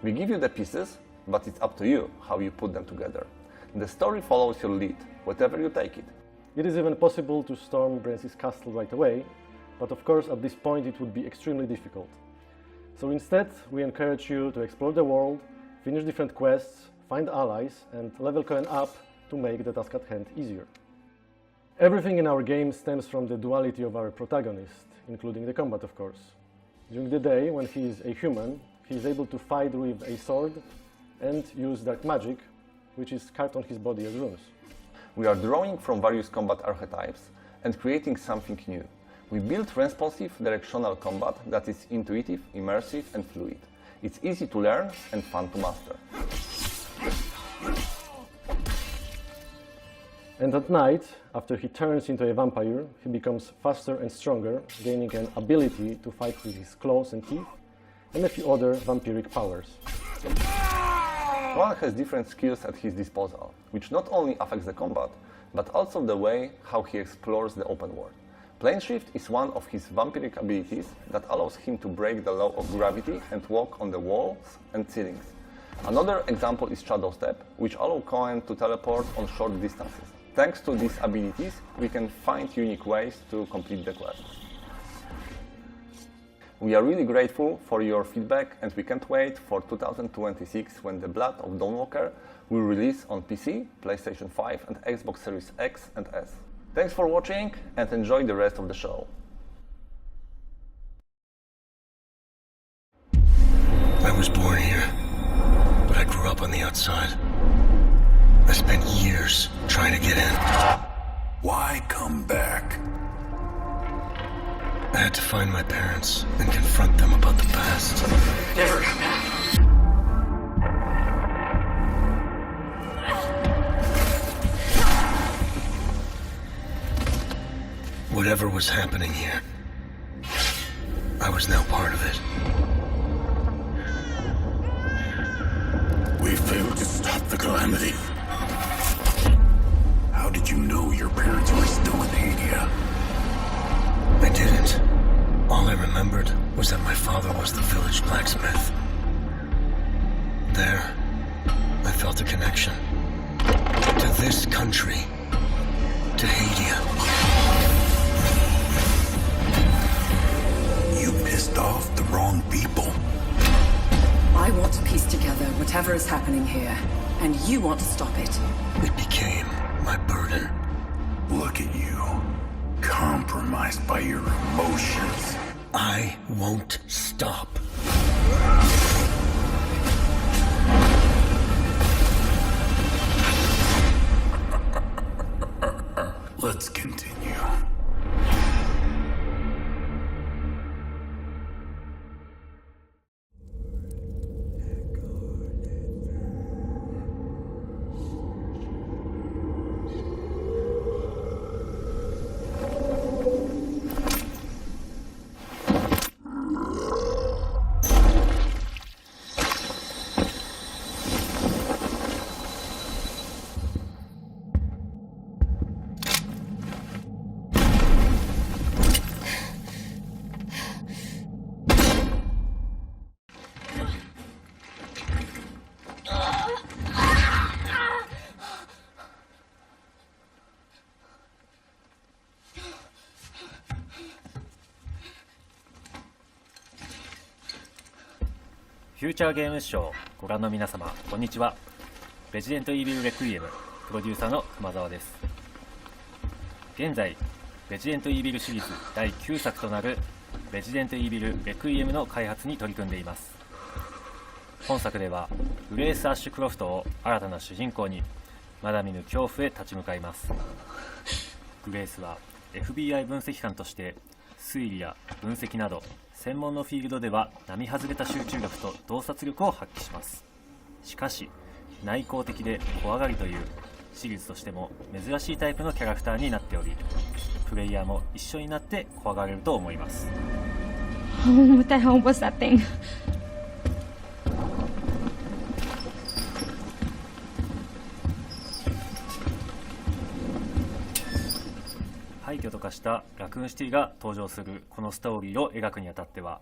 We give you the pieces, but it's up to you how you put them together. The story follows your lead, whatever you take it. It is even possible to storm Brancis' castle right away, but of course at this point it would be extremely difficult. So instead, we encourage you to explore the world, finish different quests, find allies, and level Cairn up to make the task at hand easier. Everything in our game stems from the duality of our protagonist, including the combat, of course. During the day, when he is a human, he is able to fight with a sword and use dark magic, which is carved on his body as runes. We are drawing from various combat archetypes and creating something new. We built responsive, directional combat that is intuitive, immersive, and fluid. It's easy to learn and fun to master. And at night, after he turns into a vampire, he becomes faster and stronger, gaining an ability to fight with his claws and teeth, and a few other vampiric powers. One has different skills at his disposal, which not only affects the combat, but also the way how he explores the open world. Planeshift is one of his vampiric abilities that allows him to break the law of gravity and walk on the walls and ceilings. Another example is Shadow Step, which allows Cairn to teleport on short distances. Thanks to these abilities, we can find unique ways to complete the quests. We are really grateful for your feedback, and we can't wait for 2026 when The Blood of Dawnwalker will release on PC, PlayStation 5 and Xbox Series X and S. Thanks for watching and enjoy the rest of the show. I was born here, but I grew up on the outside. I spent years trying to get in. Why come back? I had to find my parents and confront them about the past. Never come back. Whatever was happening here, I was now part of it. We failed to stop the calamity. How did you know your parents were still in Hadia? I didn't. All I remembered was that my father was the village blacksmith. There, I felt a connection. To this country. To Hadia. You pissed off the wrong people. I want to piece together whatever is happening here, and you want to stop it. It became my burden. Look at you, compromised by your emotions. I won't stop. Let's continue.フューチャーゲームショーご覧の皆様、こんにちは。レジデントイービルレクイエムプロデューサーの熊沢です。現在レジデントイービルシリーズ第9作となるレジデントイービルレクイエムの開発に取り組んでいます。本作ではグレース・アッシュクロフトを新たな主人公にまだ見ぬ恐怖へ立ち向かいます。グレースは FBI 分析官として推理や分析など専門のフィールドでは並外れた集中力と洞察力を発揮します。しかし内向的で怖がりというシリーズとしても珍しいタイプのキャラクターになっており、プレイヤーも一緒になって怖がれると思います。 What the hell was that thing? 廃墟と化したラクーンシティが登場するこのストーリーを描くにあたっては、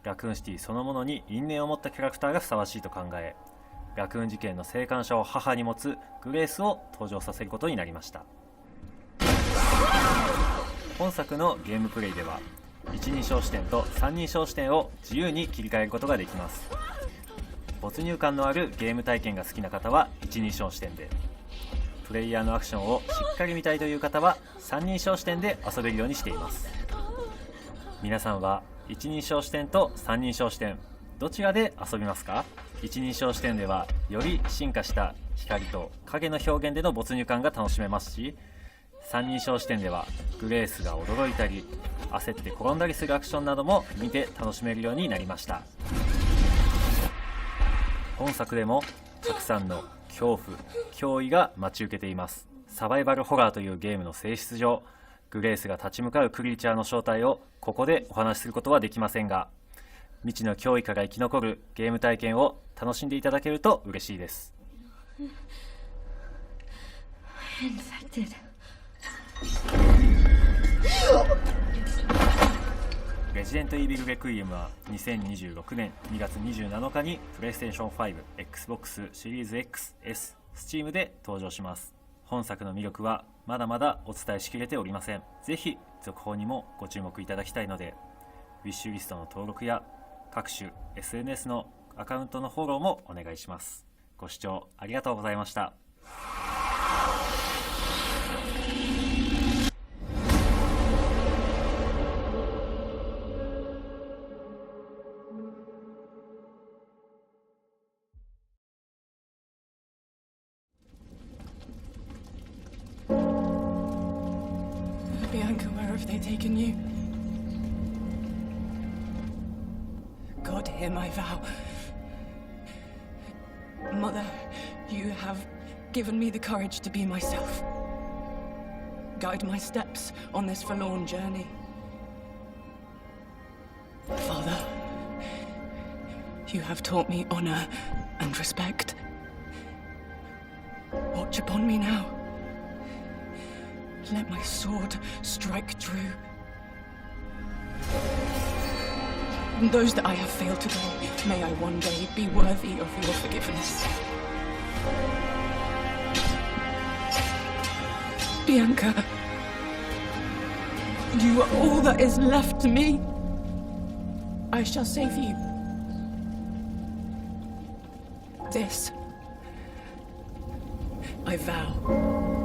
ラクーンシティそのものに因縁を持ったキャラクターがふさわしいと考え、ラクーン事件の生還者を母に持つグレースを登場させることになりました。本作のゲームプレイでは一人称視点と三人称視点を自由に切り替えることができます。没入感のあるゲーム体験が好きな方は一人称視点で、プレイヤーのアクションをしっかり見たいという方は三人称視点で遊べるようにしています。皆さんは一人称視点と三人称視点どちらで遊びますか？一人称視点ではより進化した光と影の表現での没入感が楽しめますし、三人称視点ではグレースが驚いたり焦って転んだりするアクションなども見て楽しめるようになりました。本作でもたくさんの恐怖、脅威が待ち受けています。サバイバルホラーというゲームの性質上、グレースが立ち向かうクリーチャーの正体をここでお話しすることはできませんが、未知の脅威から生き残るゲーム体験を楽しんでいただけると嬉しいです。レジデントイービルレクイエムは2026年2月27日に PlayStation 5、Xbox シリーズ X、S、Steam で登場します。本作の魅力はまだまだお伝えしきれておりません。ぜひ続報にもご注目いただきたいので、ウィッシュリストの登録や各種 SNS のアカウントのフォローもお願いします。ご視聴ありがとうございました。Bianca, where have they taken you? God, hear my vow. Mother, you have given me the courage to be myself. Guide my steps on this forlorn journey. Father, you have taught me honor and respect. Watch upon me now. Let my sword strike true. And those that I have failed today, may I one day be worthy of your forgiveness. Bianca, you are all that is left to me. I shall save you. This, I vow.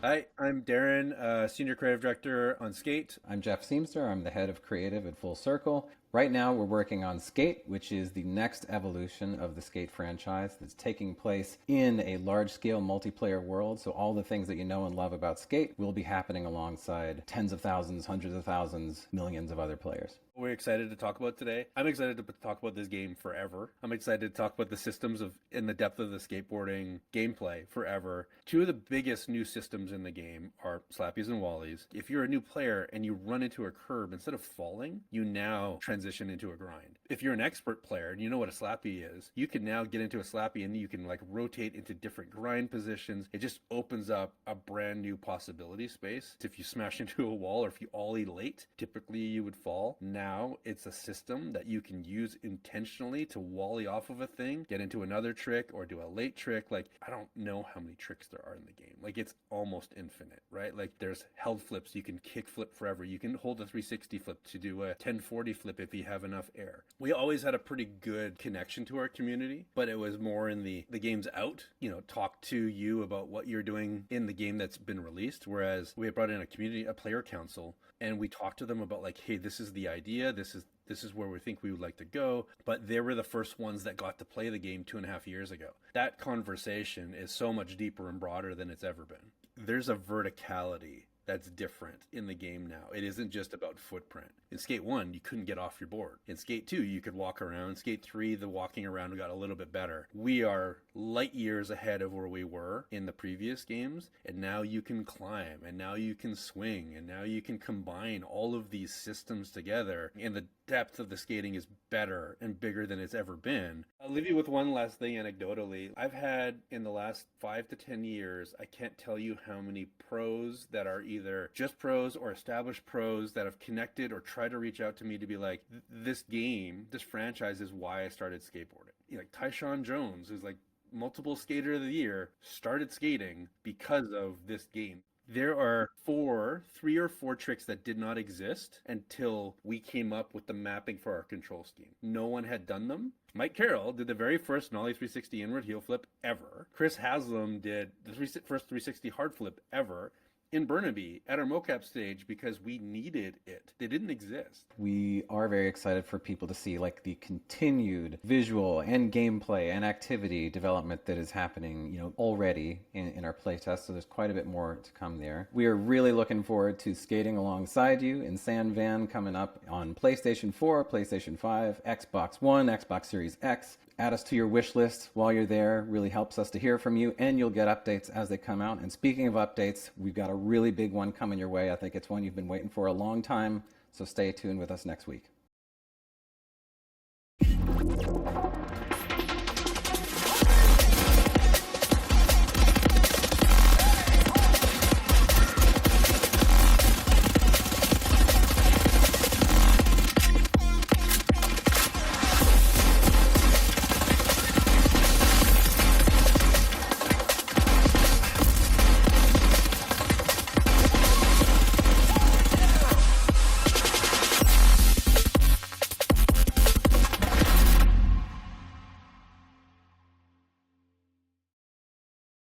Hi, I'm Darren, Senior Creative Director on Skate. I'm Jeff Seamster. I'm the head of creative at Full Circle. Right now we're working on Skate, which is the next evolution of the Skate franchise that's taking place in a large-scale multiplayer world. So all the things that you know and love about Skate will be happening alongside tens of thousands, hundreds of thousands, millions of other players. We're excited to talk about today. I'm excited to talk about this game forever. I'm excited to talk about the systems in the depth of the skateboarding gameplay forever. Two of the biggest new systems in the game are slappies and wallies. If you're a new player and you run into a curb, instead of falling, you now transition into a grind. If you're an expert player and you know what a slappy is, you can now get into a slappy and you can like rotate into different grind positions. It just opens up a brand new possibility space. If you smash into a wall or if you ollie late, typically you would fall. Now it's a system that you can use intentionally to wally off of a thing, get into another trick or do a late trick. Like, I don't know how many tricks there are in the game. Like, it's almost infinite, right? Like, there's held flips. You can kick flip forever. You can hold a 360 flip to do a 1040 flip if you have enough air. We always had a pretty good connection to our community, but it was more in the game's out, talk to you about what you're doing in the game that's been released. Whereas we had brought in a player council, and we talked to them about like, hey, this is the idea. This is where we think we would like to go. But they were the first ones that got to play the game 2.5 years ago. That conversation is so much deeper and broader than it's ever been. There's a verticality that's different in the game now. It isn't just about footprint. In Skate 1, you couldn't get off your board. In Skate 2, you could walk around. In Skate 3, the walking around got a little bit better. We are light years ahead of where we were in the previous games, and now you can climb, and now you can swing, and now you can combine all of these systems together, and the depth of the skating is better and bigger than it's ever been. I'll leave you with one last thing anecdotally. I've had, in the last 5 to 10 years, I can't tell you how many pros that are either just pros or established pros that have connected or tried to reach out to me to be like, this game, this franchise is why I started skateboarding. Like Tyshawn Jones, who's like multiple skater of the year, started skating because of this game. There are 3 or 4 tricks that did not exist until we came up with the mapping for our control scheme. No one had done them. Mike Carroll did the very first Nollie 360 inward heel flip ever. Chris Haslam did the first 360 hard flip ever in Burnaby at our mocap stage because we needed it. They didn't exist. We are very excited for people to see like the continued visual and gameplay and activity development that is happening, already in our playtest. So there's quite a bit more to come there. We are really looking forward to skating alongside you in San Van coming up on PlayStation 4, PlayStation 5, Xbox One, Xbox Series X. Add us to your wish list while you're there. Really helps us to hear from you, and you'll get updates as they come out. And speaking of updates, we've got a really big one coming your way. I think it's one you've been waiting for a long time, so stay tuned with us next week.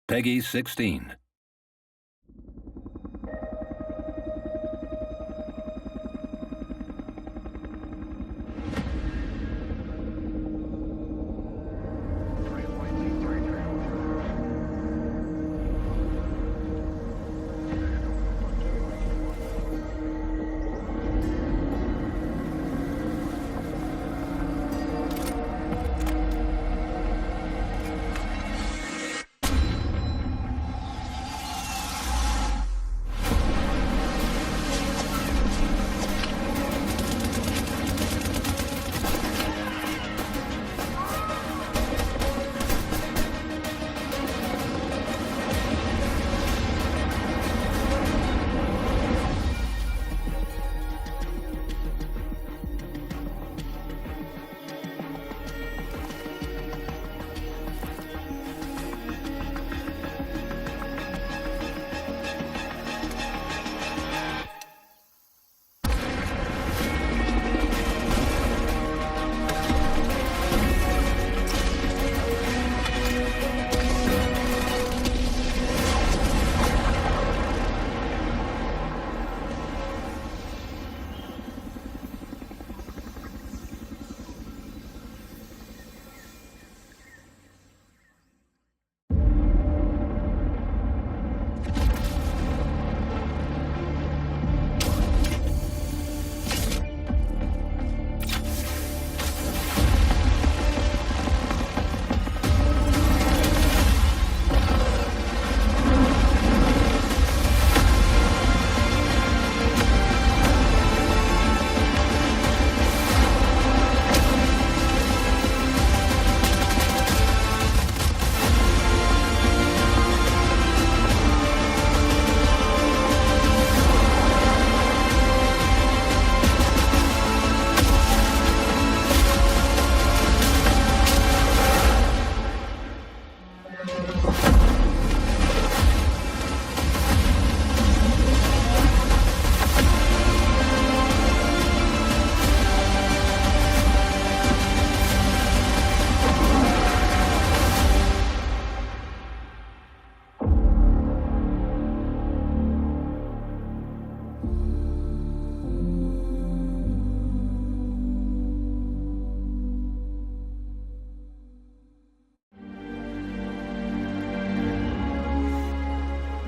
Peggy 16.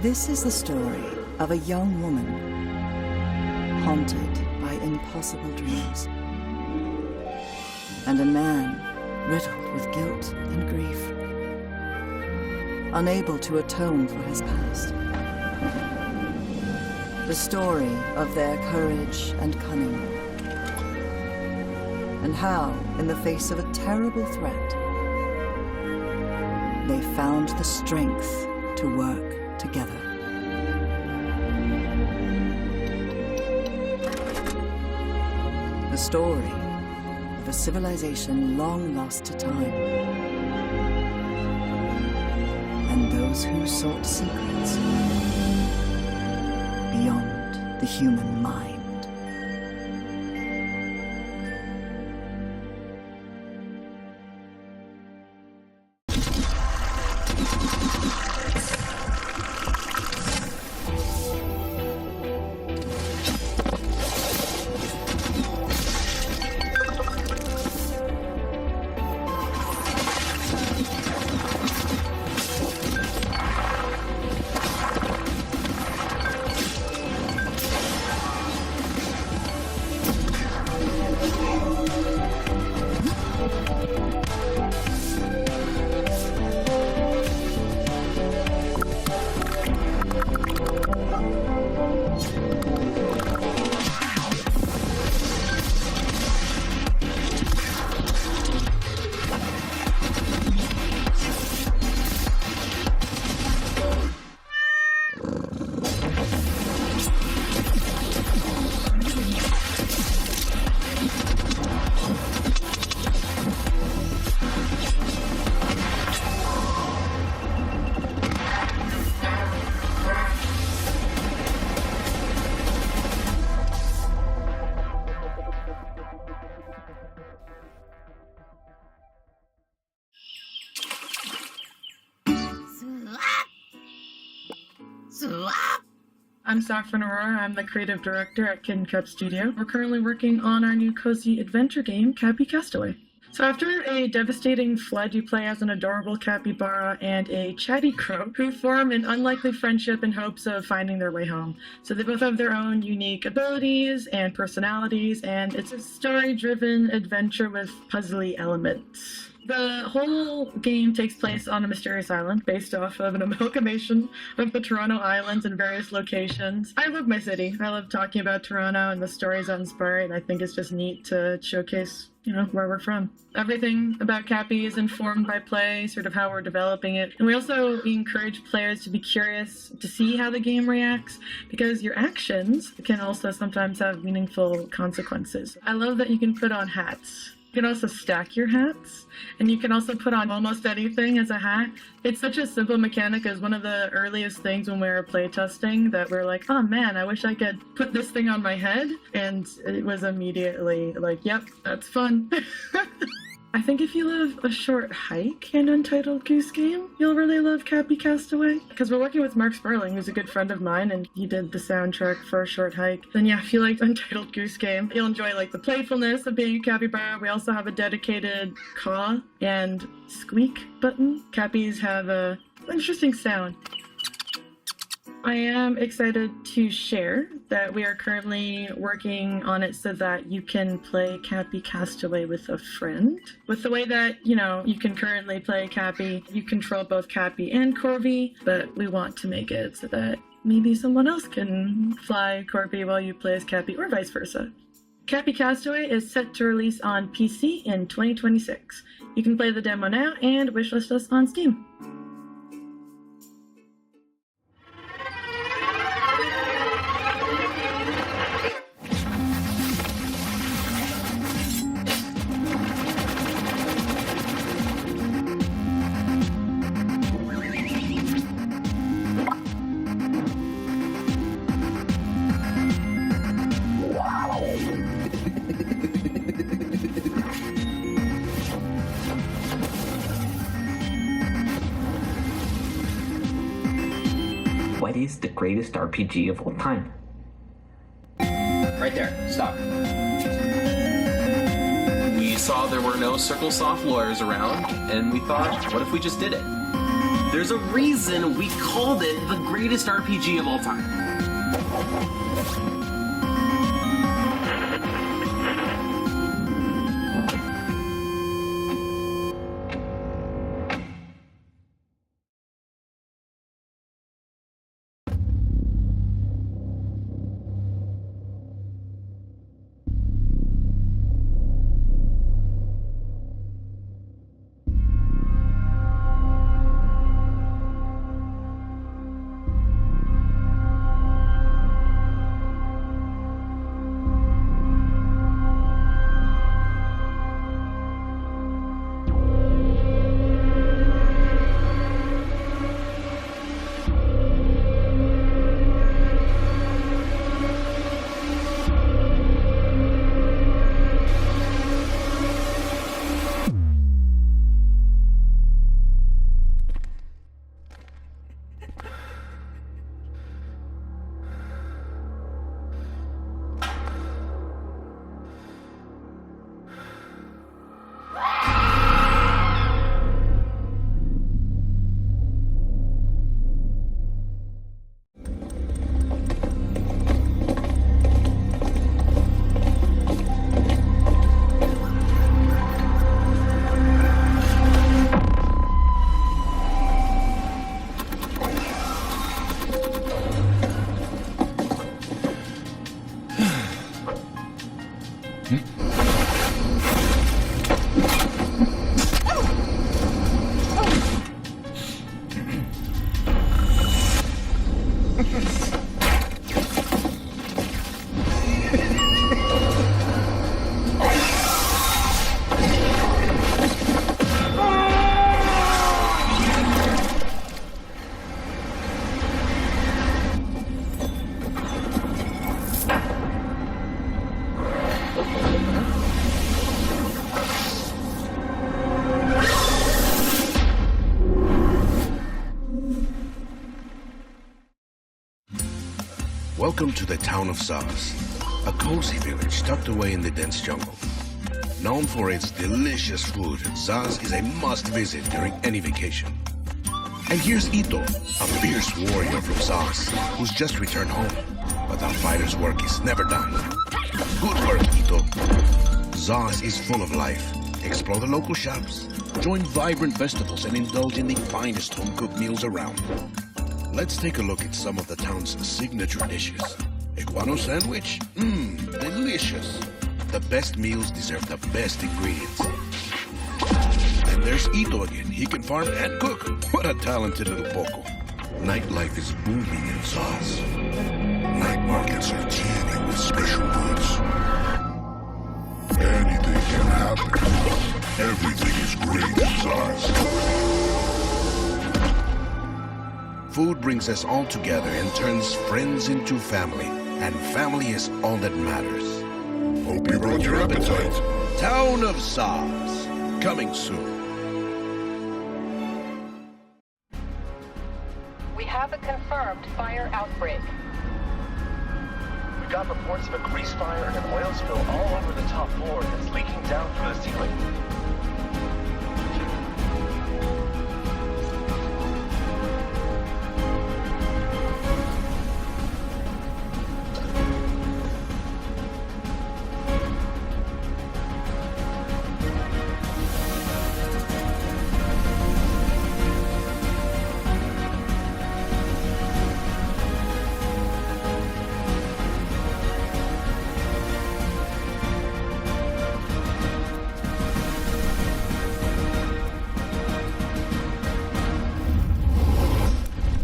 This is the story of a young woman haunted by impossible dreams, and a man riddled with guilt and grief, unable to atone for his past. The story of their courage and cunning, and how, in the face of a terrible threat, they found the strength to work together. The story of a civilization long lost to time, and those who sought secrets beyond the human mind. I'm Saffron Aurora. I'm the creative director at Kid Cup Studio. We're currently working on our new cozy adventure game, Cappy Castaway. So after a devastating flood, you play as an adorable capybara and a chatty crow who form an unlikely friendship in hopes of finding their way home. So they both have their own unique abilities and personalities, and it's a story-driven adventure with puzzly elements. The whole game takes place on a mysterious island based off of an amalgamation of the Toronto Islands in various locations. I love my city. I love talking about Toronto and the stories that inspire it, and I think it's just neat to showcase, where we're from. Everything about Cappy is informed by play, sort of how we're developing it. And we also encourage players to be curious to see how the game reacts, because your actions can also sometimes have meaningful consequences. I love that you can put on hats. You can also stack your hats, and you can also put on almost anything as a hat. It's such a simple mechanic. As one of the earliest things when we were playtesting that we're like, oh man, I wish I could put this thing on my head. And it was immediately like, yep, that's fun. I think if you love a short hike and Untitled Goose Game, you'll really love Cappy Castaway. Because we're working with Mark Sperling, who's a good friend of mine, and he did the soundtrack for A Short Hike. Then yeah, if you like Untitled Goose Game, you'll enjoy the playfulness of being a capybara. We also have a dedicated caw and squeak button. Cappies have a interesting sound. I am excited to share that we are currently working on it so that you can play Cappy Castaway with a friend. With the way that, you can currently play Cappy, you control both Cappy and Corby, but we want to make it so that maybe someone else can fly Corby while you play as Cappy, or vice versa. Cappy Castaway is set to release on PC in 2026. You can play the demo now and wishlist us on Steam. What is the greatest RPG of all time? Right there. Stop. We saw there were no Circle Soft lawyers around, and we thought, what if we just did it? There's a reason we called it the greatest RPG of all time. Welcome to the town of Zaz, a cozy village tucked away in the dense jungle. Known for its delicious food, Zaz is a must-visit during any vacation. And here's Ito, a fierce warrior from Zaz, who's just returned home. But our fighter's work is never done. Good work, Ito. Zaz is full of life. Explore the local shops, join vibrant festivals, and indulge in the finest home-cooked meals around. Let's take a look at some of the town's signature dishes. Iguano sandwich? Delicious. The best meals deserve the best ingredients. And there's Ito again. He can farm and cook. What a talented little poco. Nightlife is booming in Zaz. Night markets are teeming with special goods. Anything can happen. Everything is great in Zaz. Food brings us all together and turns friends into family. And family is all that matters. Hope you brought your appetite. Town of Zaz. Coming soon. We have a confirmed fire outbreak. We got reports of a grease fire and an oil spill all over the top floor that's leaking down through the ceiling.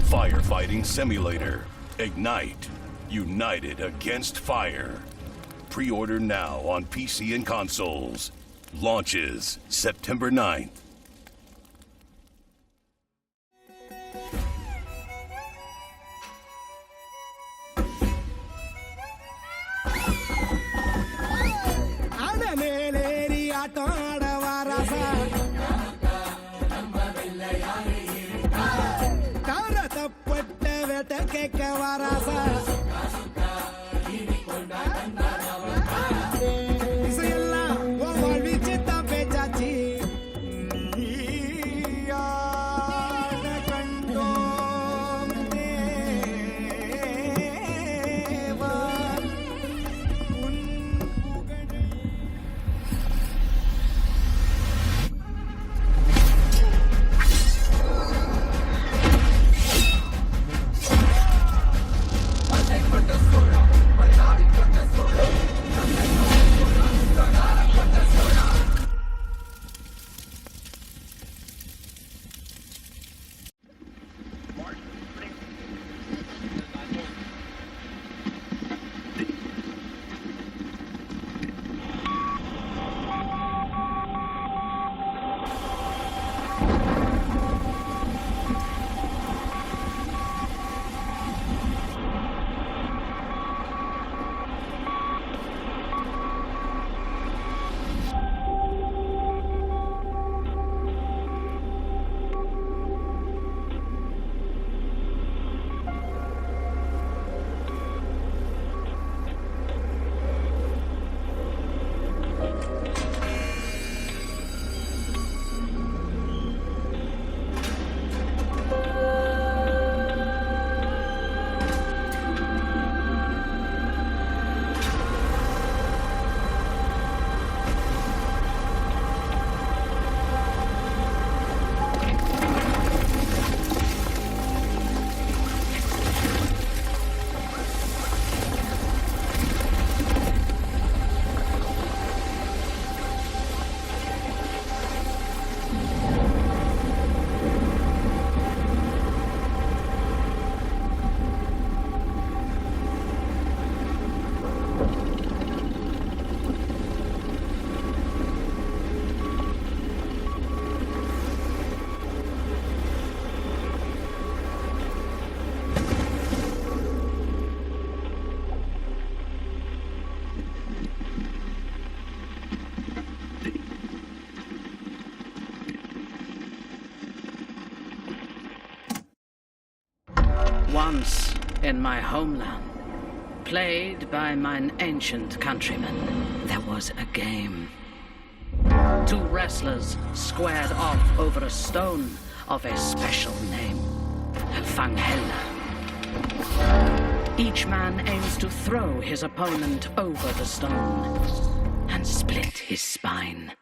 Firefighting simulator. Ignite. United against fire. Pre-order now on PC and consoles. Launches September 9th. Once in my homeland, played by mine ancient countrymen, there was a game. Two wrestlers squared off over a stone of a special name, Fanghella. Each man aims to throw his opponent over the stone and split his spine.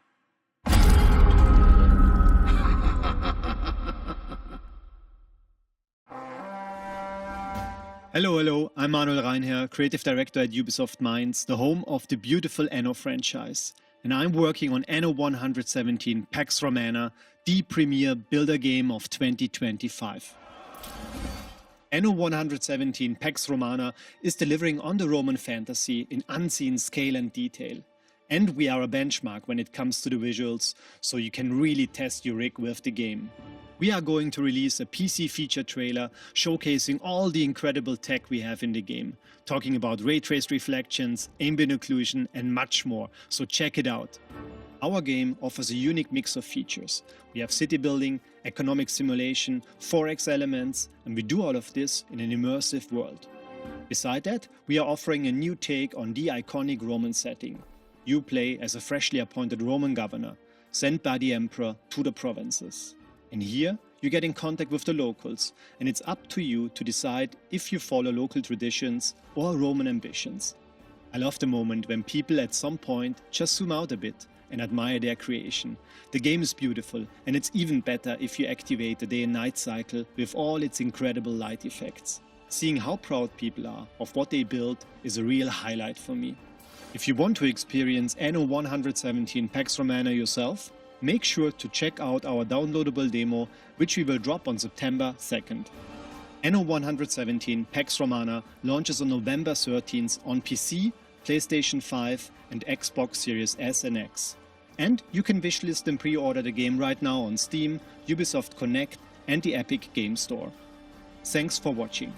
Hello, I'm Manuel Reinherr, Creative Director at Ubisoft Mainz, the home of the beautiful Anno franchise. And I'm working on Anno 117 Pax Romana, the premier builder game of 2025. Anno 117 Pax Romana is delivering on the Roman fantasy in unseen scale and detail. And we are a benchmark when it comes to the visuals, so you can really test your rig with the game. We are going to release a PC feature trailer showcasing all the incredible tech we have in the game, talking about ray trace reflections, ambient occlusion and much more, so check it out. Our game offers a unique mix of features. We have city building, economic simulation, 4X elements, and we do all of this in an immersive world. Beside that, we are offering a new take on the iconic Roman setting. You play as a freshly appointed Roman governor, sent by the emperor to the provinces. And here, you get in contact with the locals, and it's up to you to decide if you follow local traditions or Roman ambitions. I love the moment when people at some point just zoom out a bit and admire their creation. The game is beautiful, and it's even better if you activate the day and night cycle with all its incredible light effects. Seeing how proud people are of what they built is a real highlight for me. If you want to experience Anno 117 Pax Romana yourself, make sure to check out our downloadable demo, which we will drop on September 2nd. Anno 117 Pax Romana launches on November 13th on PC, PlayStation 5 and Xbox Series S and X. And you can wishlist and pre-order the game right now on Steam, Ubisoft Connect and the Epic Game Store. Thanks for watching.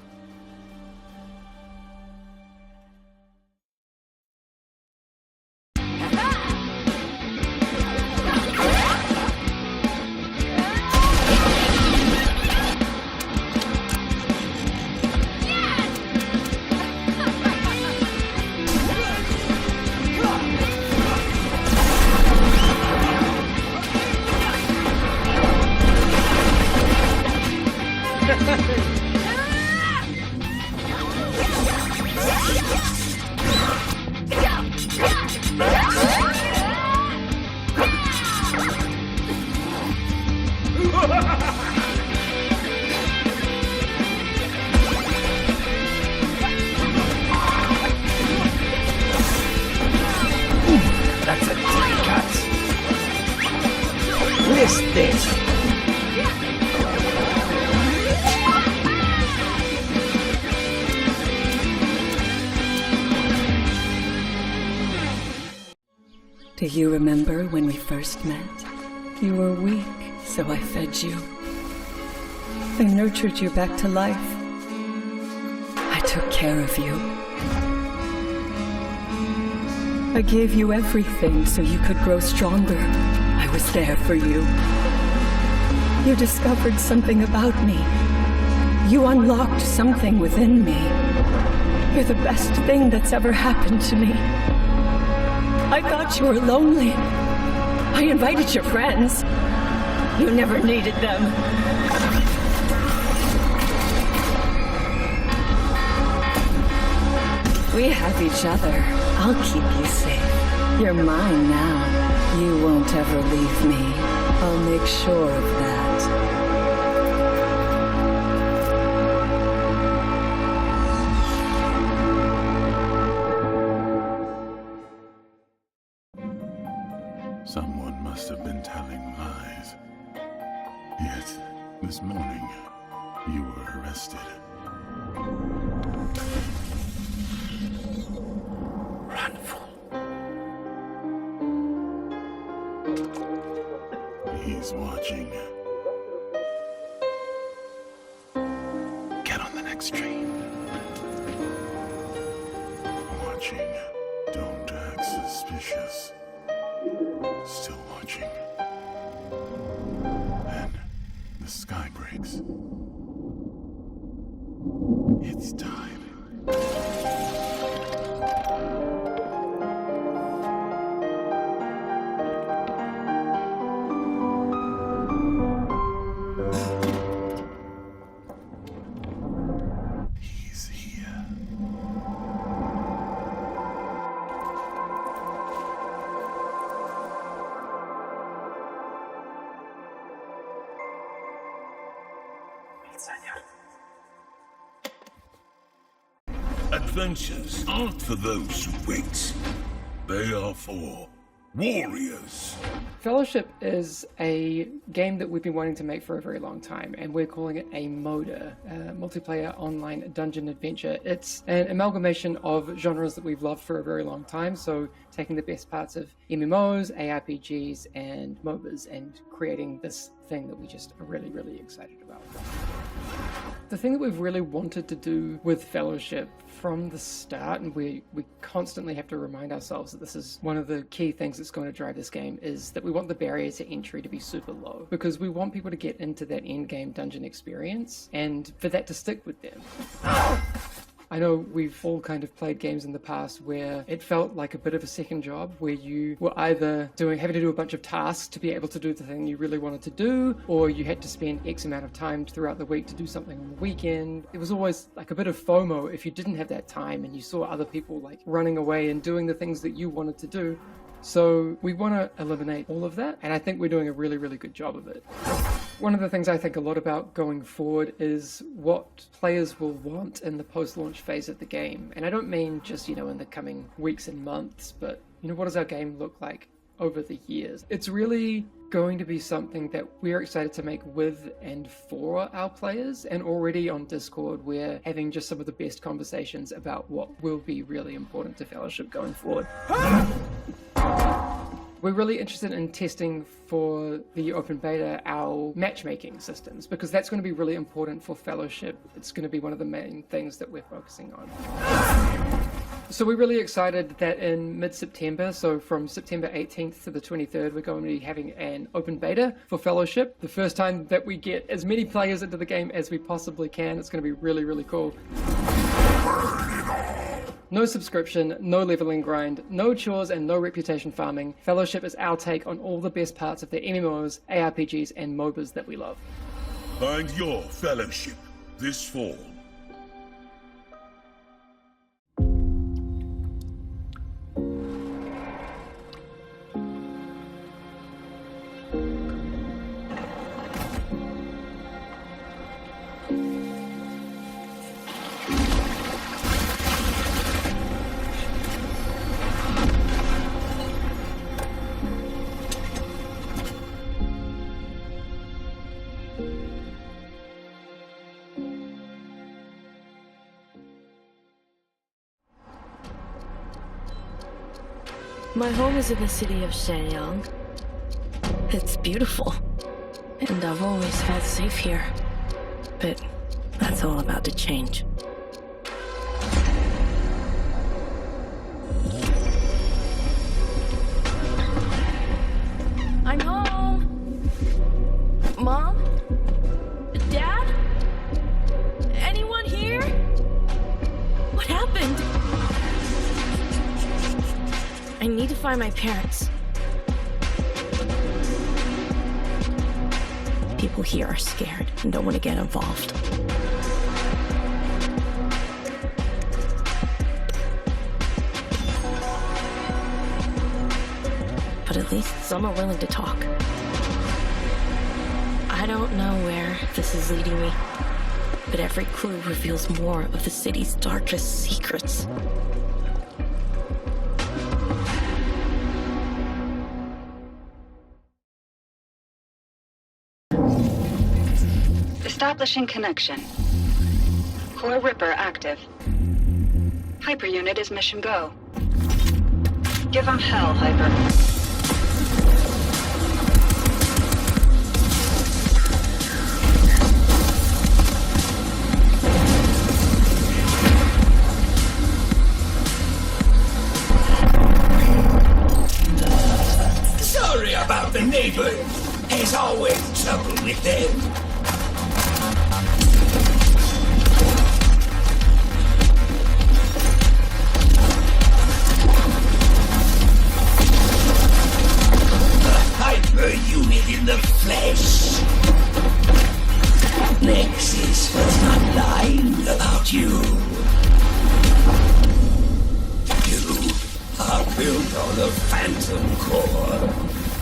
That's a deep cut. Twist this. Do you remember when we first met? You were weak, so I fed you. I nurtured you back to life. I took care of you. I gave you everything so you could grow stronger. I was there for you. You discovered something about me. You unlocked something within me. You're the best thing that's ever happened to me. I thought you were lonely. I invited your friends. You never needed them. We have each other. I'll keep you safe. You're mine now. You won't ever leave me. I'll make sure of that. Someone must have been telling lies. Yet, this morning, you were arrested. Run, fool. He's watching. Get on the next train. Watching. Don't act suspicious. Still watching. Then the sky breaks. It's time. He's here. Adventures aren't for those who wait. They are for warriors. Fellowship is a game that we've been wanting to make for a very long time, and we're calling it a MODA, multiplayer online dungeon adventure. It's an amalgamation of genres that we've loved for a very long time, so taking the best parts of MMOs, ARPGs, and MOBAs, and creating this thing that we just are really, really excited about. The thing that we've really wanted to do with Fellowship from the start, and we constantly have to remind ourselves that this is one of the key things that's going to drive this game, is that we want the barrier to entry to be super low, because we want people to get into that end game dungeon experience and for that to stick with them. I know we've all kind of played games in the past where it felt like a bit of a second job, where you were either having to do a bunch of tasks to be able to do the thing you really wanted to do, or you had to spend X amount of time throughout the week to do something on the weekend. It was always like a bit of FOMO if you didn't have that time and you saw other people like running away and doing the things that you wanted to do. So we want to eliminate all of that, and I think we're doing a really, really good job of it. One of the things I think a lot about going forward is what players will want in the post-launch phase of the game. And I don't mean just, in the coming weeks and months, but, what does our game look like over the years? It's really going to be something that we're excited to make with and for our players, and already on Discord we're having just some of the best conversations about what will be really important to Fellowship going forward. We're really interested in testing for the open beta our matchmaking systems, because that's going to be really important for Fellowship. It's going to be one of the main things that we're focusing on. So we're really excited that in mid-September, so from September 18th to the 23rd, we're going to be having an open beta for Fellowship. The first time that we get as many players into the game as we possibly can. It's going to be really, really cool. No subscription, no leveling grind, no chores, and no reputation farming. Fellowship is our take on all the best parts of the MMOs, ARPGs, and MOBAs that we love. Find your Fellowship this fall. My home is in the city of Shenyang. It's beautiful, and I've always felt safe here. But that's all about to change. I'm home! Mom? Dad? Anyone here? What happened? I need to find my parents. People here are scared and don't want to get involved. But at least some are willing to talk. I don't know where this is leading me, but every clue reveals more of the city's darkest secrets. Establishing connection. Core Ripper active. Hyper unit is mission go. Give them hell, Hyper. Sorry about the neighbors. There's always trouble with them. not you. You are built on a phantom core.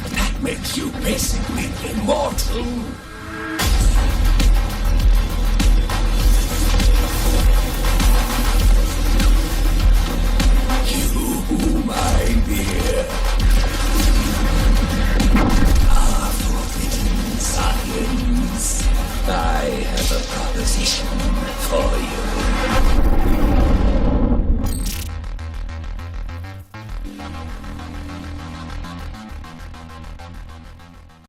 That makes you basically immortal. You, my dear, are forbidden science. I have a proposition for you.